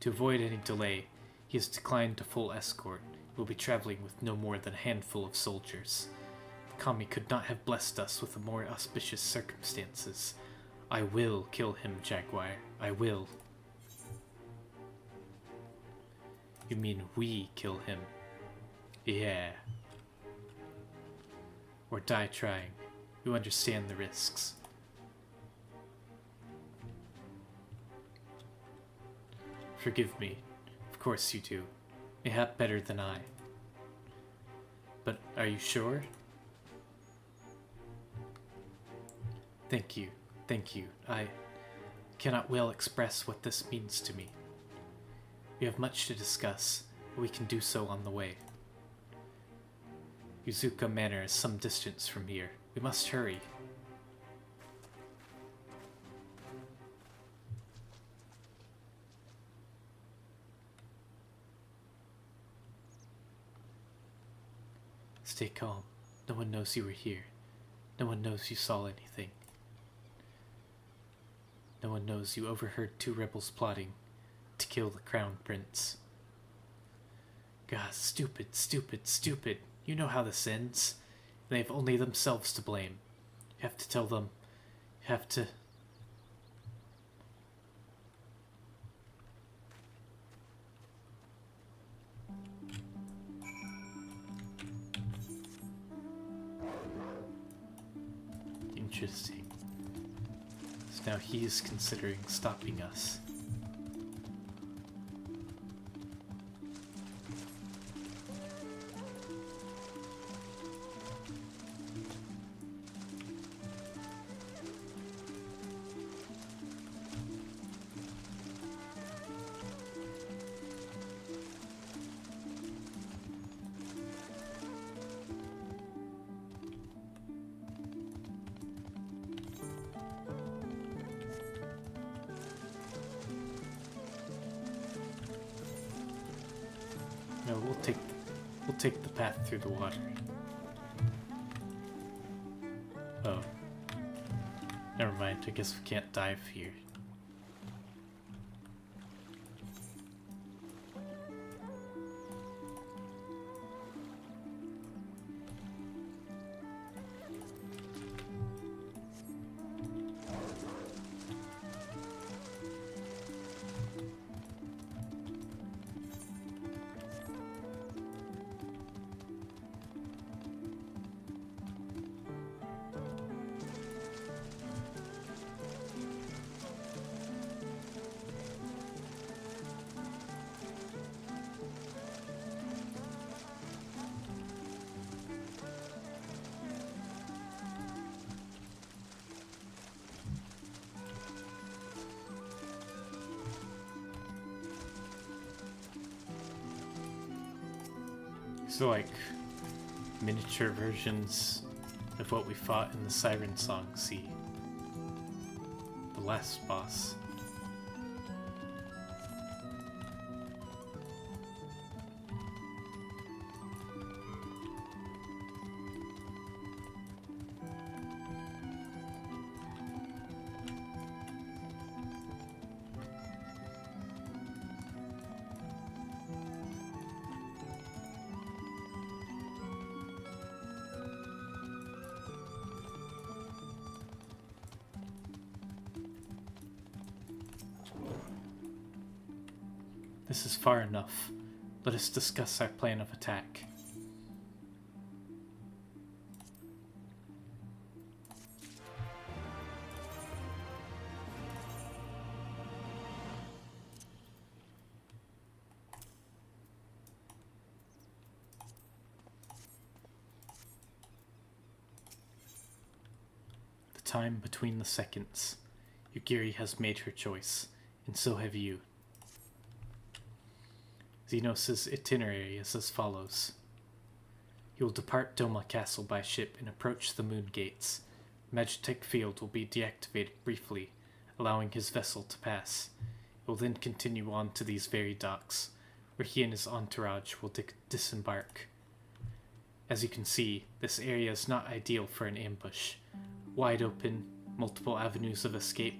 To avoid any delay, he has declined a full escort. He will be traveling with no more than a handful of soldiers. Kami could not have blessed us with more auspicious circumstances. I will kill him, Jaguar. I will. You mean we kill him? Yeah. Or die trying. You understand the risks. Forgive me. Of course you do. Mayhap better than I. But are you sure? Thank you. Thank you. I cannot well express what this means to me. We have much to discuss, but we can do so on the way. Yuzuka Manor is some distance from here. We must hurry. Stay calm. No one knows you were here. No one knows you saw anything. No one knows you overheard two rebels plotting to kill the Crown Prince. God, stupid, stupid, stupid. You know how this ends. They have only themselves to blame. You have to tell them. You have to... Interesting. So now he's considering stopping us. We'll take the path through the water. Oh. Never mind, I guess we can't dive here. So like miniature versions of what we fought in the Siren Song Sea. The last boss. This is far enough. Let us discuss our plan of attack. The time between the seconds. Yugiri has made her choice, and so have you. Xenos' itinerary is as follows. He will depart Doma Castle by ship and approach the moon gates. Magitech field will be deactivated briefly, allowing his vessel to pass. It will then continue on to these very docks, where he and his entourage will disembark. As you can see, this area is not ideal for an ambush. Wide open, multiple avenues of escape,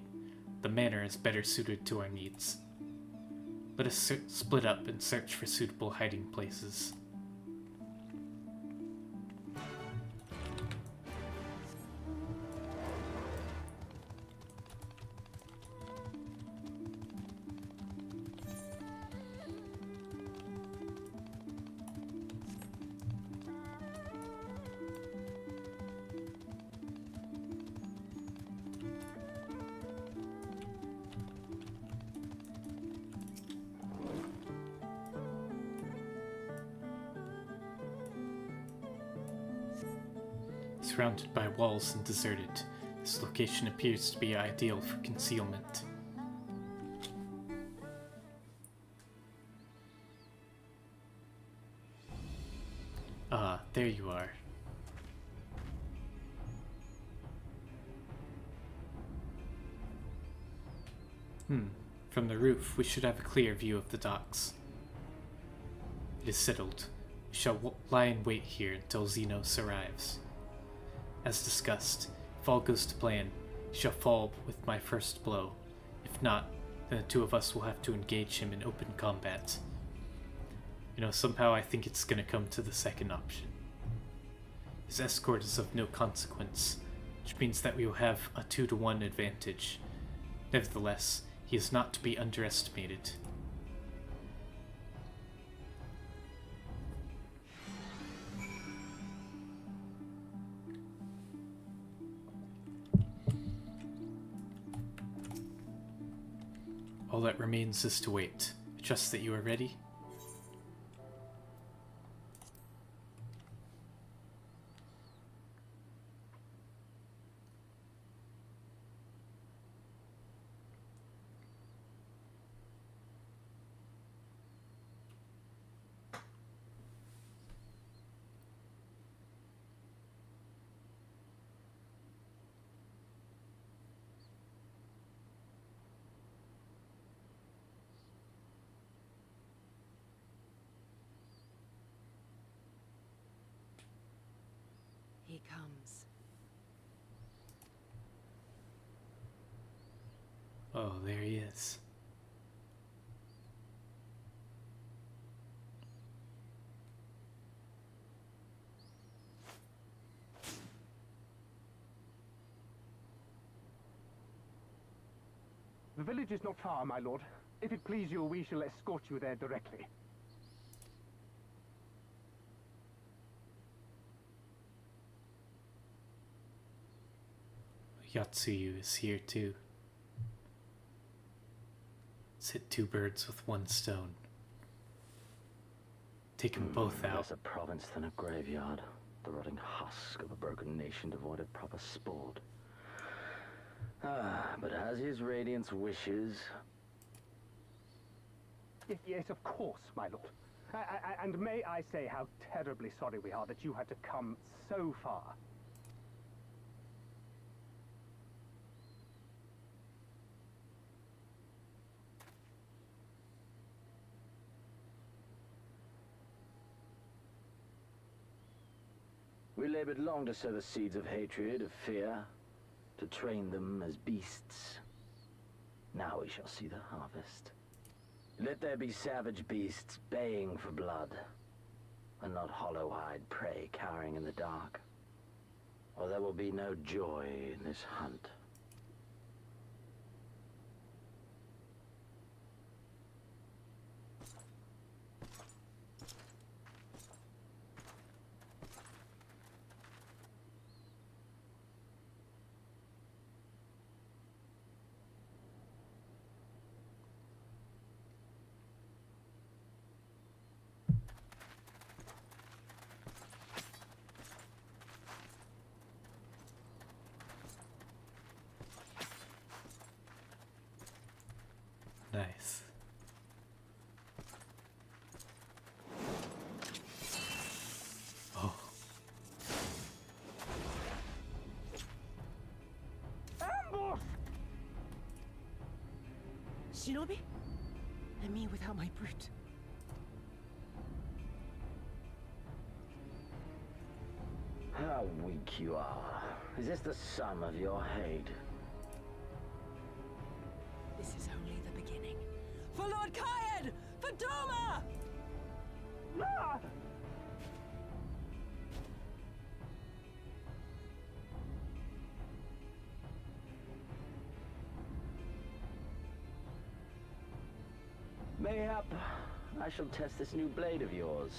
the manor is better suited to our needs. Let us split up and search for suitable hiding places. Surrounded by walls and deserted, this location appears to be ideal for concealment. Ah, there you are. From the roof, we should have a clear view of the docks. It is settled. We shall lie in wait here until Xenos arrives. As discussed, if all goes to plan, he shall fall with my first blow. If not, then the two of us will have to engage him in open combat. You know, somehow I think it's gonna come to the second option. His escort is of no consequence, which means that we will have a 2-to-1 advantage. Nevertheless, he is not to be underestimated. All that remains is to wait. I trust that you are ready. comes. Oh, there he is. The village is not far, my lord. If it please you, we shall escort you there directly. Yatsuyu is here too. Let's hit 2 birds with 1 stone. Take them both out. Less a province than a graveyard. The rotting husk of a broken nation devoid of proper sport. But as his radiance wishes... Yes, of course, my lord. And may I say how terribly sorry we are that you had to come so far. We labored long to sow the seeds of hatred, of fear, to train them as beasts. Now we shall see the harvest. Let there be savage beasts baying for blood, and not hollow-eyed prey cowering in the dark. Or there will be no joy in this hunt. Nice. Oh. Ambush! Shinobi? And me without my brute. How weak you are. Is this the sum of your hate? This is only the beginning. For Lord Kyan! For Doma! Ah! Mayhap I shall test this new blade of yours.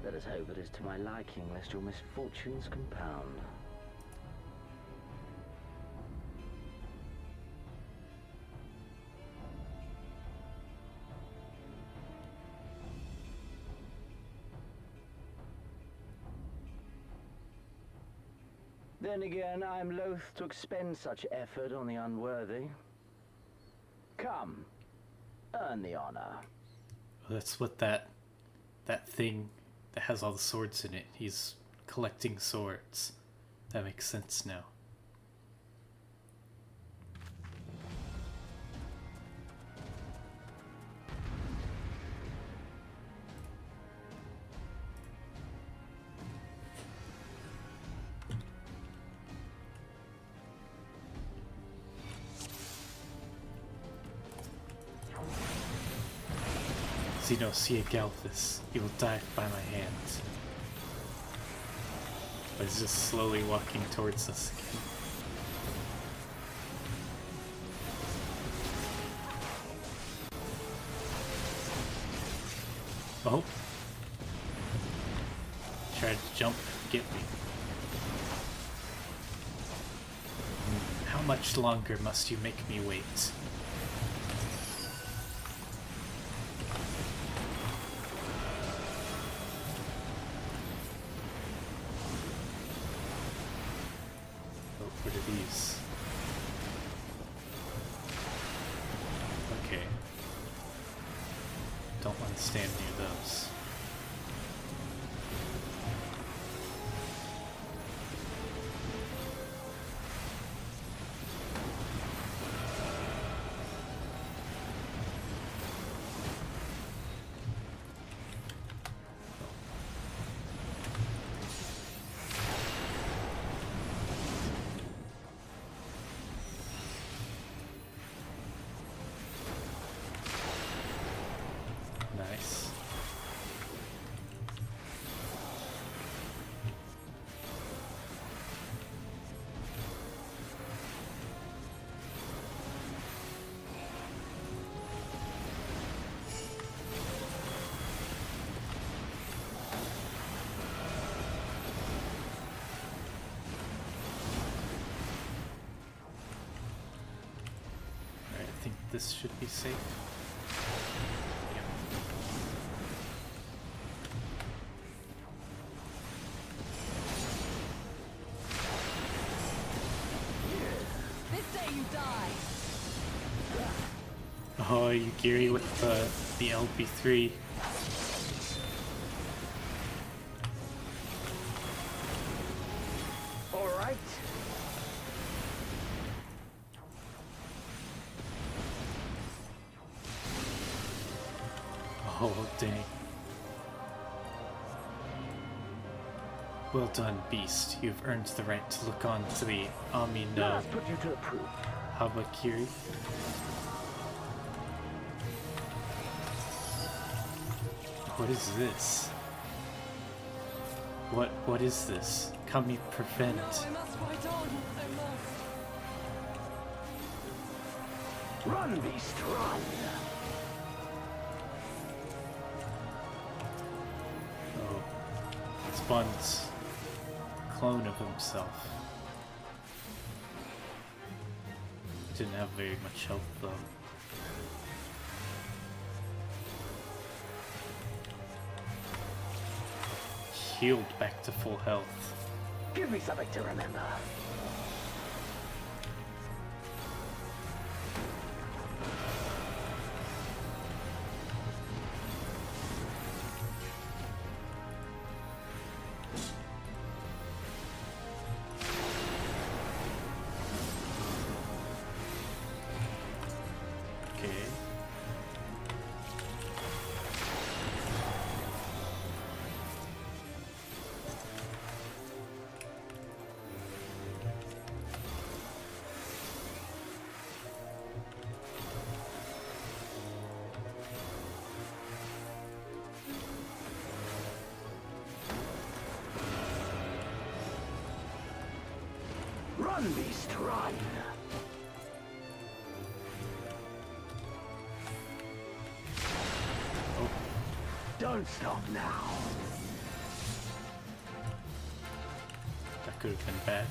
Let us hope it is to my liking, lest your misfortunes compound. Then again, I am loath to expend such effort on the unworthy. Come, earn the honor. That's what that thing that has all the swords in it. He's collecting swords. That makes sense now. Xenosia Galthus, he will die by my hands. But he's just slowly walking towards us again. Oh. Tried to jump, get me. How much longer must you make me wait? What are these? Okay. Don't want to stand near those. this should be safe. Yep. This day you die. Oh, you Geary with the LB3. All right. Oh, dang. Well done, Beast. You've earned the right to look on to the Ami no Let's put you to the proof. Habakiri. What is this? What is this? Kami prevent. No, I must fight on. I must. Run, beast, run! Oh. Spawn's clone of himself. Didn't have very much health though. Healed back to full health. Give me something to remember. Okay. Run, beast, run! Oh, Don't stop now. that could have been bad.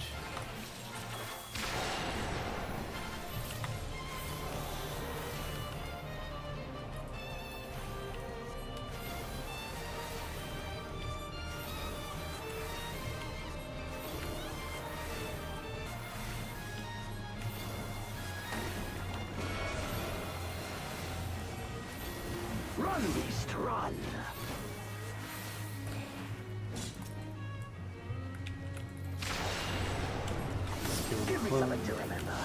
Run, beast, run! Skilled Give me clone. something to remember.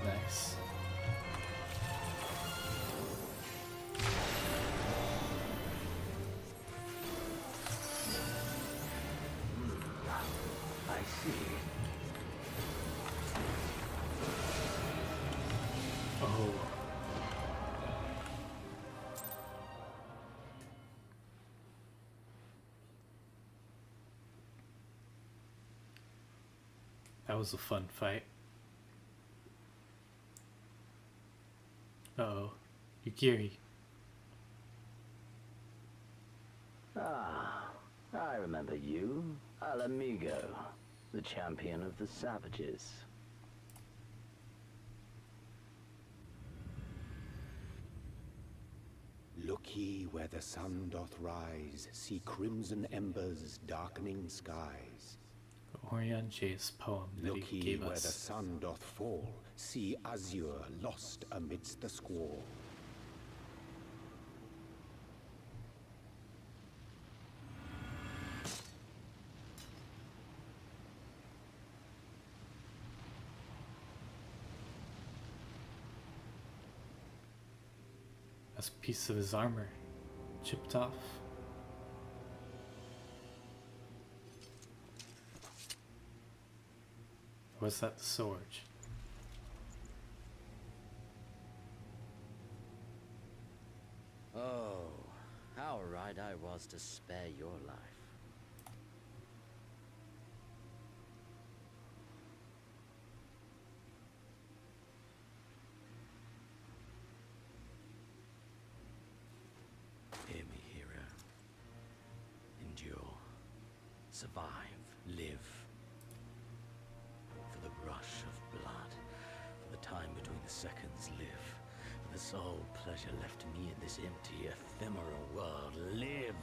Nice. I see. Oh. That was a fun fight. Uh-oh. Yukiri. Ah, I remember you. Al Amigo, the champion of the savages. Look ye where the sun doth rise, see crimson embers darkening skies. Orion J's poem that Look he ye gave where the us. sun doth fall, see azure lost amidst the squall. That's a piece of his armor chipped off. Or was that the sword? Oh, how right I was to spare your life. Hear me, hero. Endure. Survive. Live. For the rush of blood. For the time between the the seconds live. The sole pleasure left me in this empty, ephemeral world. Live!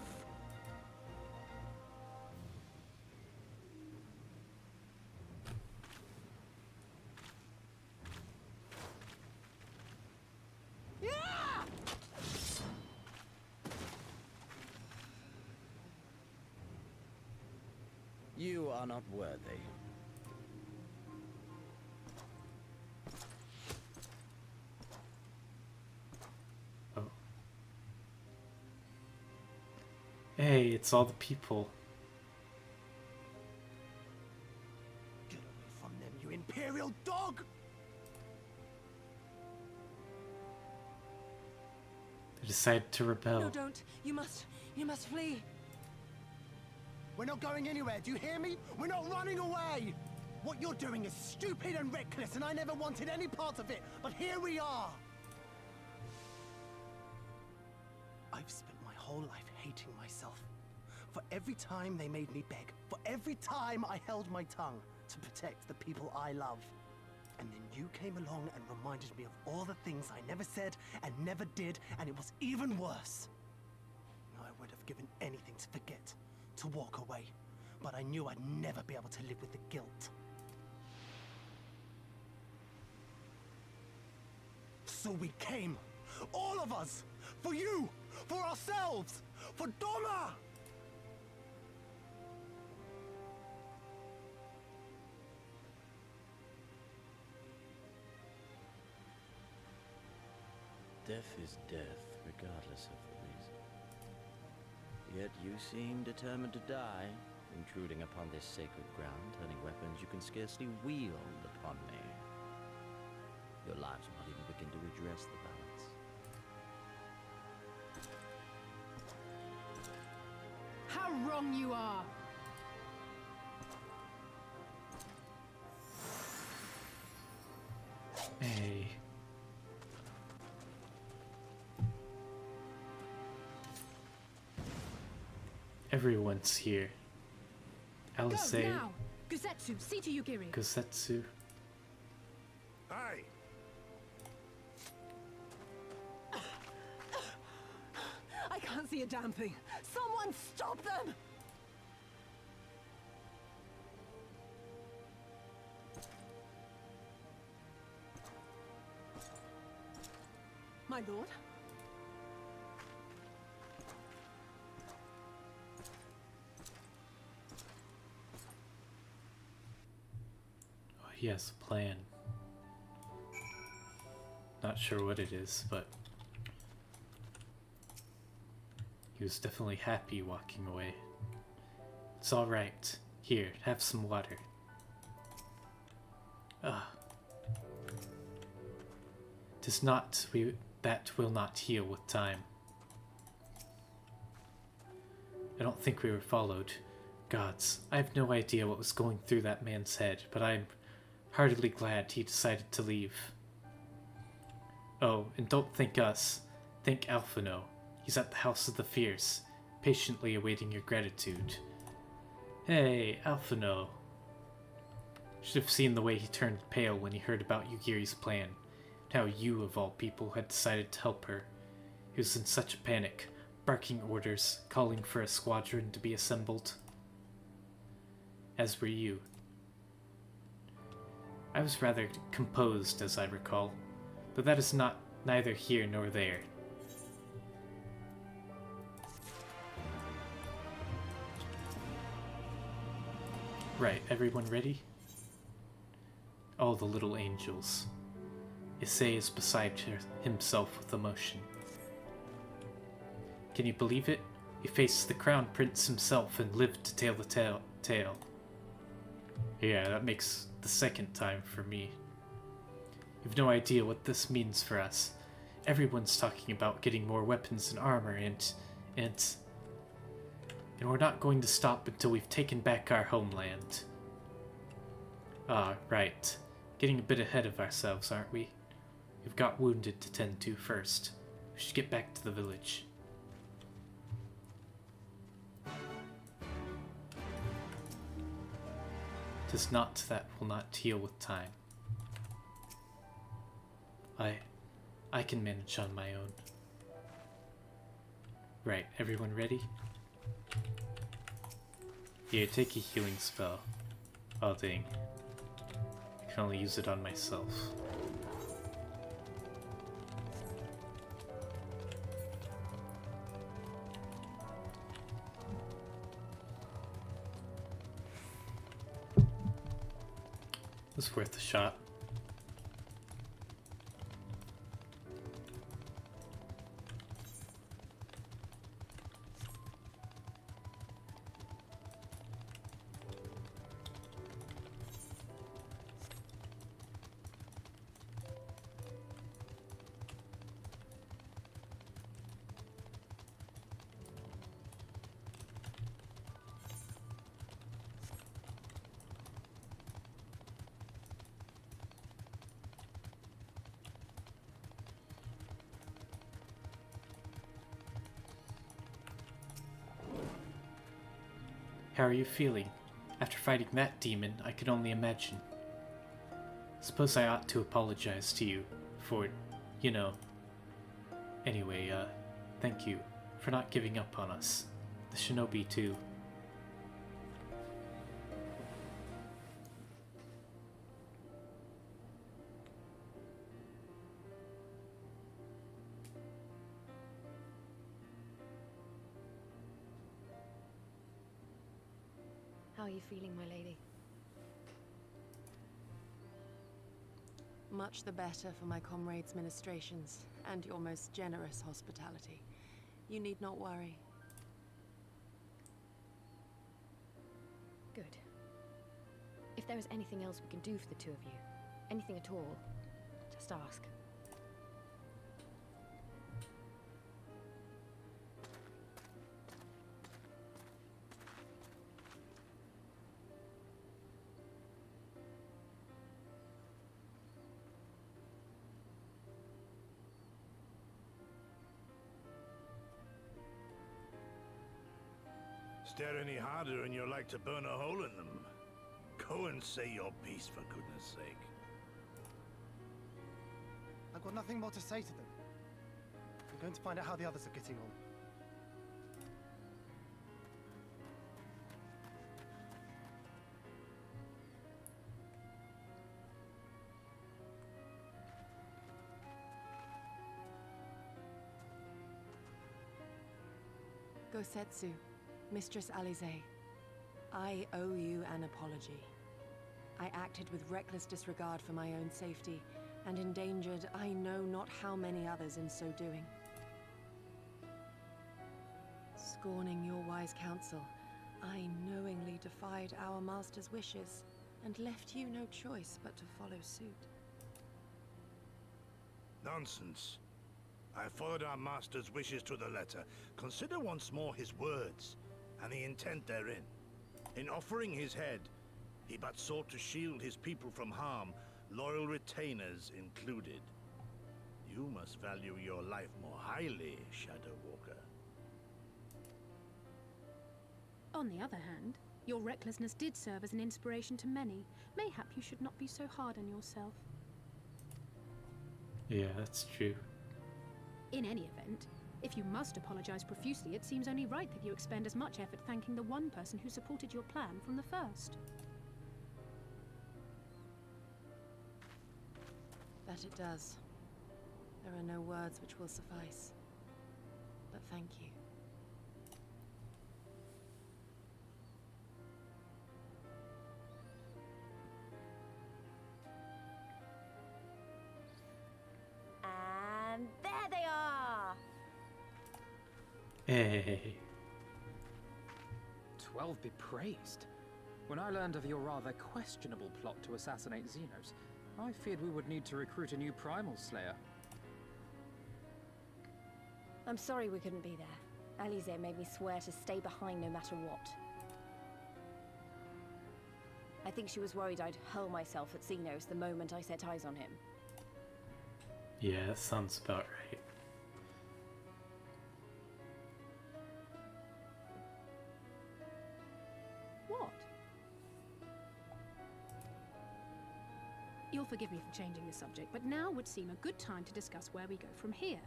You are not worthy. Oh. Hey, it's all the people. Get away from them, you Imperial dog! They decided to rebel. No, don't. You must flee. We're not going anywhere, do you hear me? We're not running away! What you're doing is stupid and reckless, and I never wanted any part of it, but here we are! I've spent my whole life hating myself. For every time they made me beg, for every time I held my tongue to protect the people I love. And then you came along and reminded me of all the things I never said and never did, and it was even worse. I would have given anything to forget, to walk away, but I knew I'd never be able to live with the guilt. So we came, all of us, for you, for ourselves, for DOMA! Death is death, regardless of the reason. Yet you seem determined to die, intruding upon this sacred ground, turning weapons you can scarcely wield upon me. Your lives will not even begin to redress the balance. How wrong you are! Hey. Everyone's here. Alice, Go now! Guzetsu, see to Yugiri. Guzetsu. Hi! I can't see a damn thing. Someone stop them! My lord? Oh, he has a plan. Not sure what it is, but he was definitely happy walking away. It's alright. Here, have some water. Tis not that will not heal with time. I don't think we were followed. Gods, I have no idea what was going through that man's head, but I'm heartily glad he decided to leave. Oh, and don't think us. Think Alphino. He's at the House of the Fierce, patiently awaiting your gratitude. Hey, Alphino. Should have seen the way he turned pale when he heard about Yugiri's plan. How you, of all people, had decided to help her. He was in such a panic, barking orders, calling for a squadron to be assembled. As were you. I was rather composed, as I recall, but that is neither here nor there. Right, everyone ready? All the little angels. Issei is beside himself with emotion. Can you believe it? He faced the Crown Prince himself and lived to tell the tale. Yeah, that makes the second time for me. You've no idea what this means for us. Everyone's talking about getting more weapons and armor and we're not going to stop until we've taken back our homeland. Ah, right. Getting a bit ahead of ourselves, aren't we? We've got wounded to tend to first. We should get back to the village. "'Tis not that will not heal with time." I can manage on my own. Right, everyone ready? Yeah, take a healing spell. Oh dang. I can only use it on myself. It's worth a shot. How are you feeling? After fighting that demon, I could only imagine. Suppose I ought to apologize to you for, you know... Anyway, thank you for not giving up on us. The shinobi, too. How are you feeling, my lady? Much the better for my comrades' ministrations and your most generous hospitality. You need not worry. Good. If there is anything else we can do for the two of you, anything at all, just ask. Stare any harder and you're like to burn a hole in them. Go and say your piece, for goodness sake. I've got nothing more to say to them. I'm going to find out how the others are getting on. Gosetsu, Mistress Alize, I owe you an apology. I acted with reckless disregard for my own safety, and endangered I know not how many others in so doing. Scorning your wise counsel, I knowingly defied our master's wishes, and left you no choice but to follow suit. Nonsense. I followed our master's wishes to the letter. Consider once more his words, and the intent therein. In offering his head, he but sought to shield his people from harm, loyal retainers included. You must value your life more highly, Shadow Walker. On the other hand, your recklessness did serve as an inspiration to many. Mayhap you should not be so hard on yourself. Yeah, that's true. In any event, if you must apologize profusely, it seems only right that you expend as much effort thanking the one person who supported your plan from the first. That it does. There are no words which will suffice. But thank you. And there they are! Hey. 12 be praised. When I learned of your rather questionable plot to assassinate Xenos, I feared we would need to recruit a new primal slayer. I'm sorry we couldn't be there. Alize made me swear to stay behind no matter what. I think she was worried I'd hurl myself at Xenos the moment I set eyes on him. Yeah, that sounds about right. What? You'll forgive me for changing the subject, but now would seem a good time to discuss where we go from here.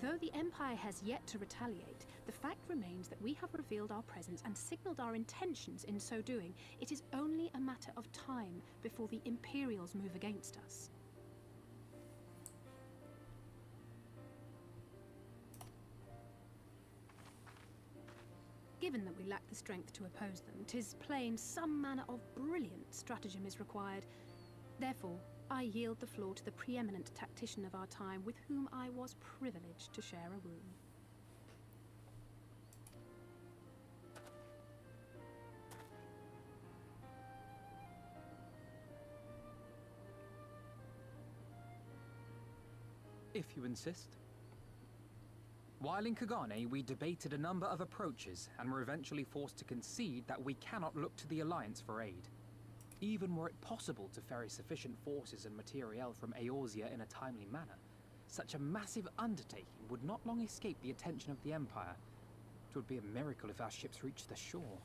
Though the Empire has yet to retaliate, the fact remains that we have revealed our presence and signaled our intentions in so doing. It is only a matter of time before the Imperials move against us. Given that we lack the strength to oppose them, 'tis plain some manner of brilliant stratagem is required. Therefore, I yield the floor to the preeminent tactician of our time, with whom I was privileged to share a room. If you insist. While in Kagane, we debated a number of approaches and were eventually forced to concede that we cannot look to the Alliance for aid. Even were it possible to ferry sufficient forces and materiel from Eorzea in a timely manner, such a massive undertaking would not long escape the attention of the Empire. It would be a miracle if our ships reached the shore.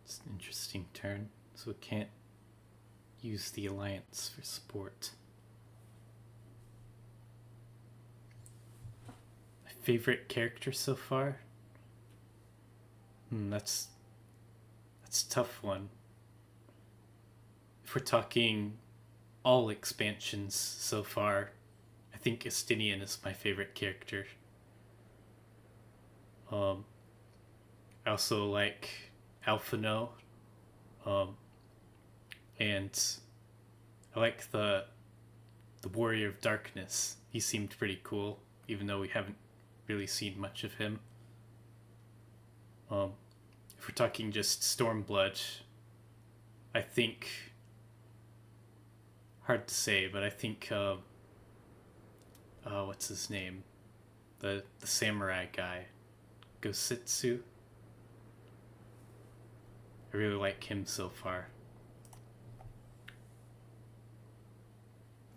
It's an interesting turn. So we can't use the Alliance for support. My favorite character so far? That's a tough one. If we're talking all expansions so far, I think Estinian is my favorite character. I also like Alphino, and I like the Warrior of Darkness. He seemed pretty cool, even though we haven't really seen much of him. If we're talking just Stormblood, I think, hard to say, but I think, what's his name? The samurai guy, Gositsu. I really like him so far.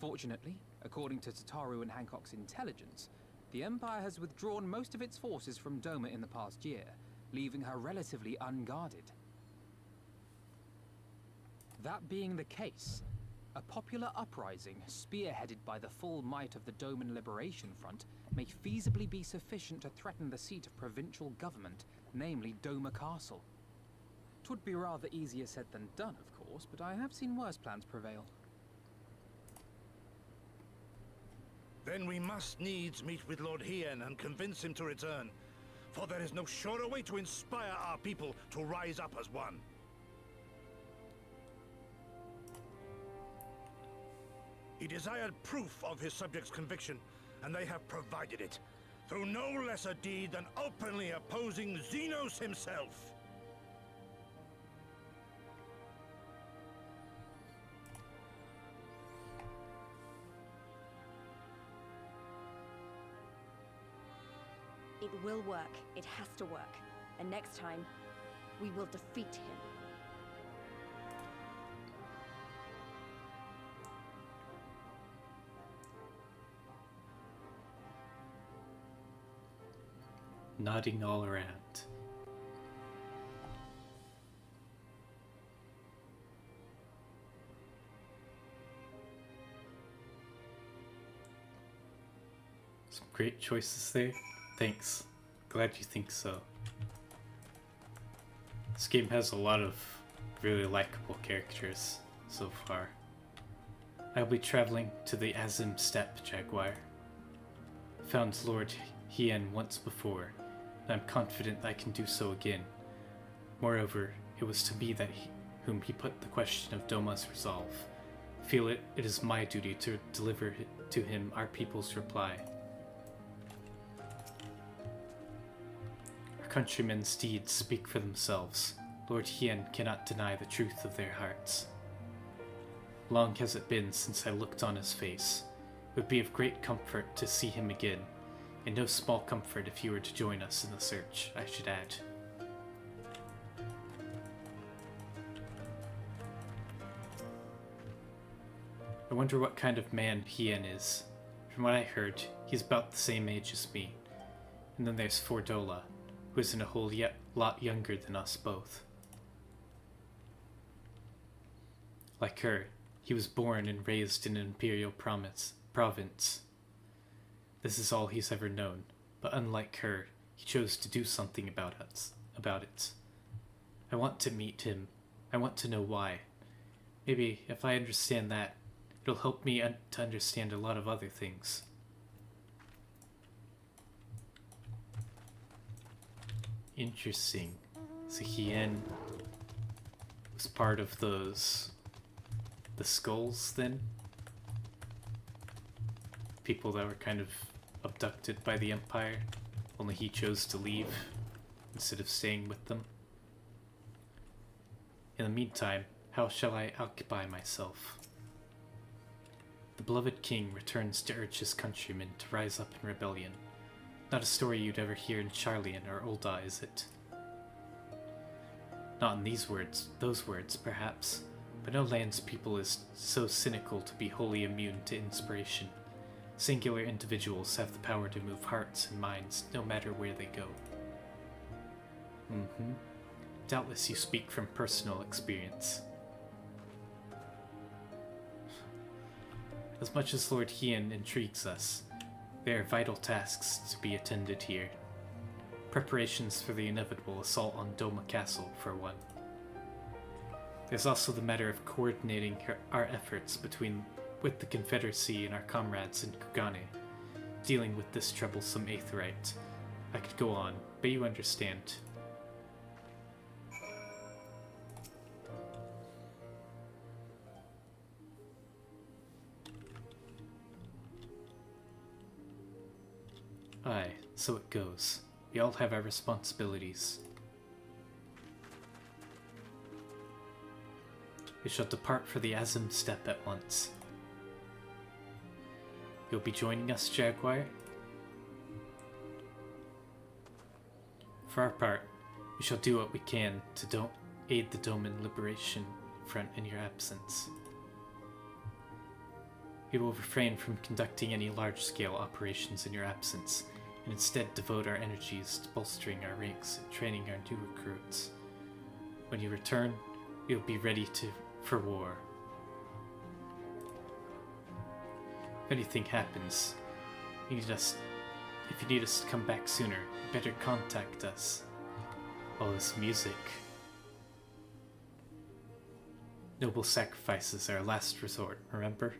Fortunately, according to Tataru and Hancock's intelligence, the Empire has withdrawn most of its forces from Doma in the past year, leaving her relatively unguarded. That being the case, a popular uprising spearheaded by the full might of the Doman Liberation Front may feasibly be sufficient to threaten the seat of provincial government, namely Doma Castle. 'Twould be rather easier said than done, of course, but I have seen worse plans prevail. Then we must needs meet with Lord Hien and convince him to return. For there is no surer way to inspire our people to rise up as one. He desired proof of his subjects' conviction, and they have provided it, through no lesser deed than openly opposing Xenos himself. It will work. It has to work. And next time, we will defeat him. Nodding all around. Some great choices there. Thanks. Glad you think so. This game has a lot of really likable characters so far. I'll be traveling to the Azim Steppe, Jaguar. Found Lord Hien once before, and I'm confident I can do so again. Moreover, it was to me that whom he put the question of Doma's resolve. Feel it is my duty to deliver to him our people's reply. Countrymen's deeds speak for themselves. Lord Hien cannot deny the truth of their hearts. Long has it been since I looked on his face. It would be of great comfort to see him again, and no small comfort if he were to join us in the search, I should add. I wonder what kind of man Hien is. From what I heard, he's about the same age as me. And then there's Fordola, who isn't a whole lot younger than us both. Like her, he was born and raised in an imperial province. This is all he's ever known, but unlike her, he chose to do something about it. I want to meet him. I want to know why. Maybe if I understand that, it'll help me to understand a lot of other things. Interesting. So Hien was part of the skulls then? People that were kind of abducted by the Empire, only he chose to leave instead of staying with them. In the meantime, how shall I occupy myself? The beloved king returns to urge his countrymen to rise up in rebellion. Not a story you'd ever hear in Charlian or Ul'dah, is it? Not in those words, perhaps, but no land's people is so cynical to be wholly immune to inspiration. Singular individuals have the power to move hearts and minds, no matter where they go. Doubtless you speak from personal experience. As much as Lord Hien intrigues us, there are vital tasks to be attended here. Preparations for the inevitable assault on Doma Castle, for one. There's also the matter of coordinating our efforts with the Confederacy and our comrades in Kugane, dealing with this troublesome Aetheryte. I could go on, but you understand. Aye, so it goes. We all have our responsibilities. We shall depart for the Azim Steppe at once. You'll be joining us, Jaguar? For our part, we shall do what we can to aid the Doman Liberation Front in your absence. We will refrain from conducting any large-scale operations in your absence, and instead devote our energies to bolstering our ranks and training our new recruits. When you return, we will be ready for war. If anything happens, if you need us to come back sooner, you better contact us. All this music. Noble sacrifices are our last resort, remember?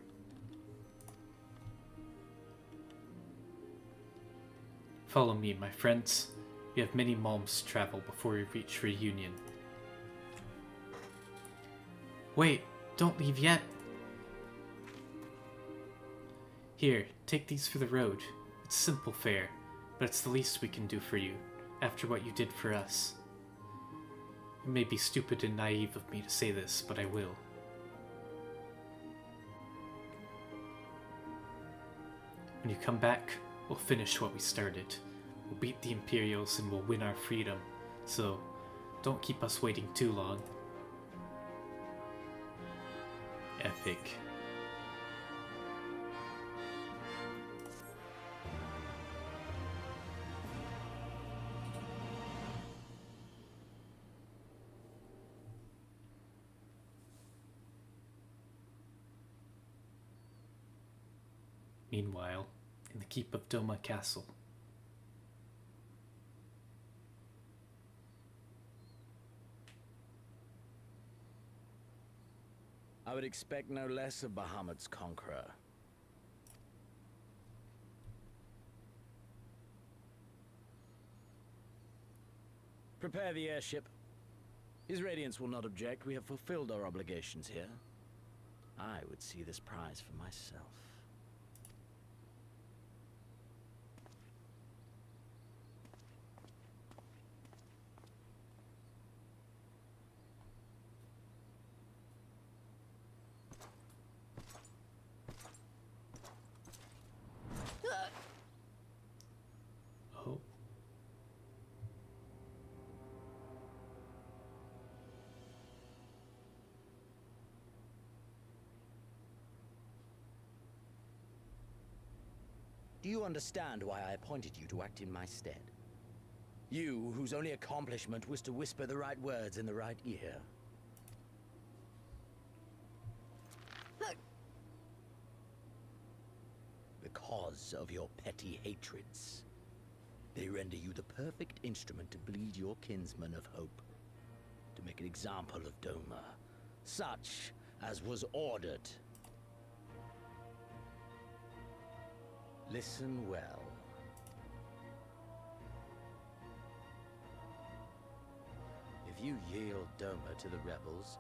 Follow me, my friends. We have many malms to travel before we reach Reunion. Wait, don't leave yet. Here, take these for the road. It's simple fare, but it's the least we can do for you, after what you did for us. It may be stupid and naive of me to say this, but I will. When you come back, we'll finish what we started. We'll beat the Imperials and we'll win our freedom. So, don't keep us waiting too long. Epic. Meanwhile, in the keep of Doma Castle. I would expect no less of Bahamut's conqueror. Prepare the airship. His Radiance will not object. We have fulfilled our obligations here. I would see this prize for myself. Oh. Do you understand why I appointed you to act in my stead? You, whose only accomplishment was to whisper the right words in the right ear. because of your petty hatreds. They render you the perfect instrument to bleed your kinsmen of hope, to make an example of Doma, such as was ordered. Listen well. If you yield Doma to the rebels,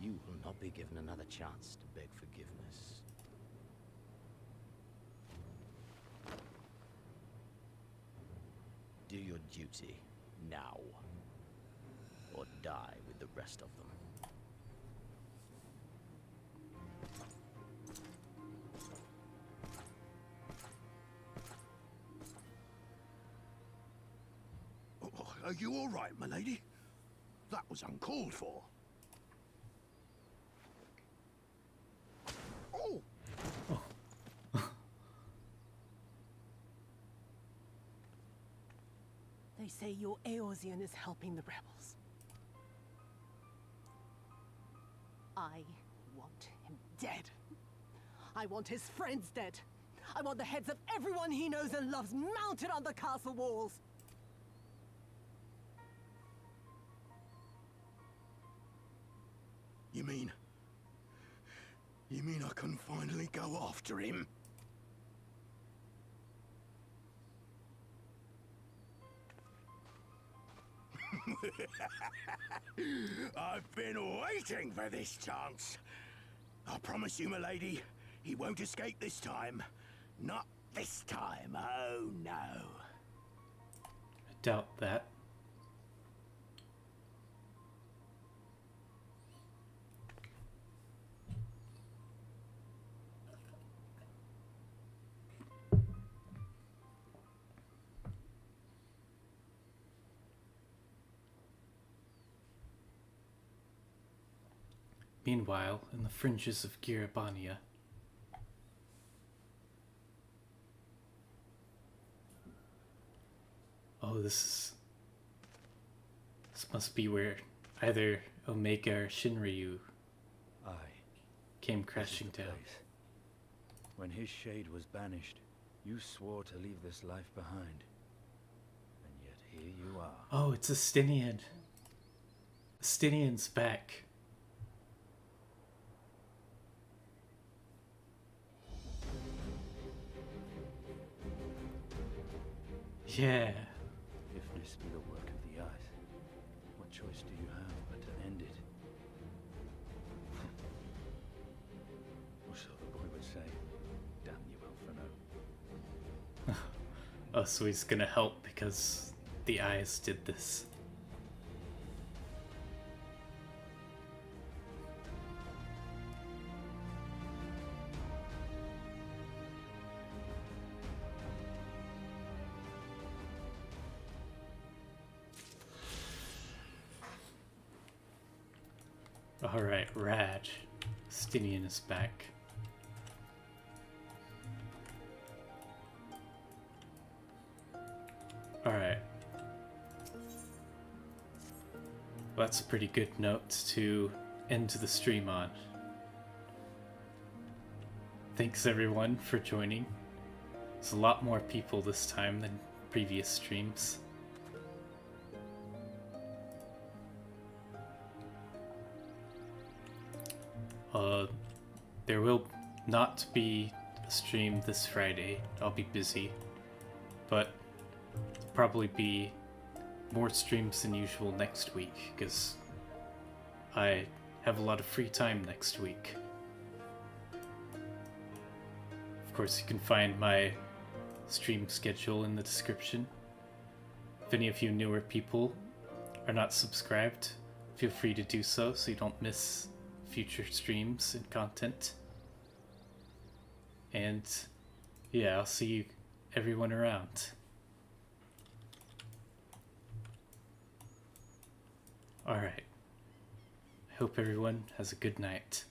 you will not be given another chance to beg forgiveness. Do your duty now, or die with the rest of them. Are you all right, my lady? That was uncalled for. Oh! They say your Eorzean is helping the rebels. I want him dead. I want his friends dead. I want the heads of everyone he knows and loves mounted on the castle walls. You mean I can finally go after him? I've been waiting for this chance. I promise you, my lady, he won't escape this time. Not this time, oh no. I doubt that. Meanwhile, in the fringes of Girabania, oh, this must be where either Omega or Shinryu came crashing down. When his shade was banished, you swore to leave this life behind. And yet here you are. Oh, it's Astinian. Astinian's back. Yeah. If this be the work of the eyes, what choice do you have but to end it? Or so the boy would say. Damn you, Alphino. Oh, so he's gonna help because the eyes did this. Alright, rad. Stinian is back. Alright. Well, that's a pretty good note to end the stream on. Thanks everyone for joining. There's a lot more people this time than previous streams. There will not be a stream this Friday. I'll be busy. But there'll probably be more streams than usual next week, because I have a lot of free time next week. Of course, you can find my stream schedule in the description. If any of you newer people are not subscribed, feel free to do so you don't miss future streams and content. And yeah, I'll see you everyone around. Alright. I hope everyone has a good night.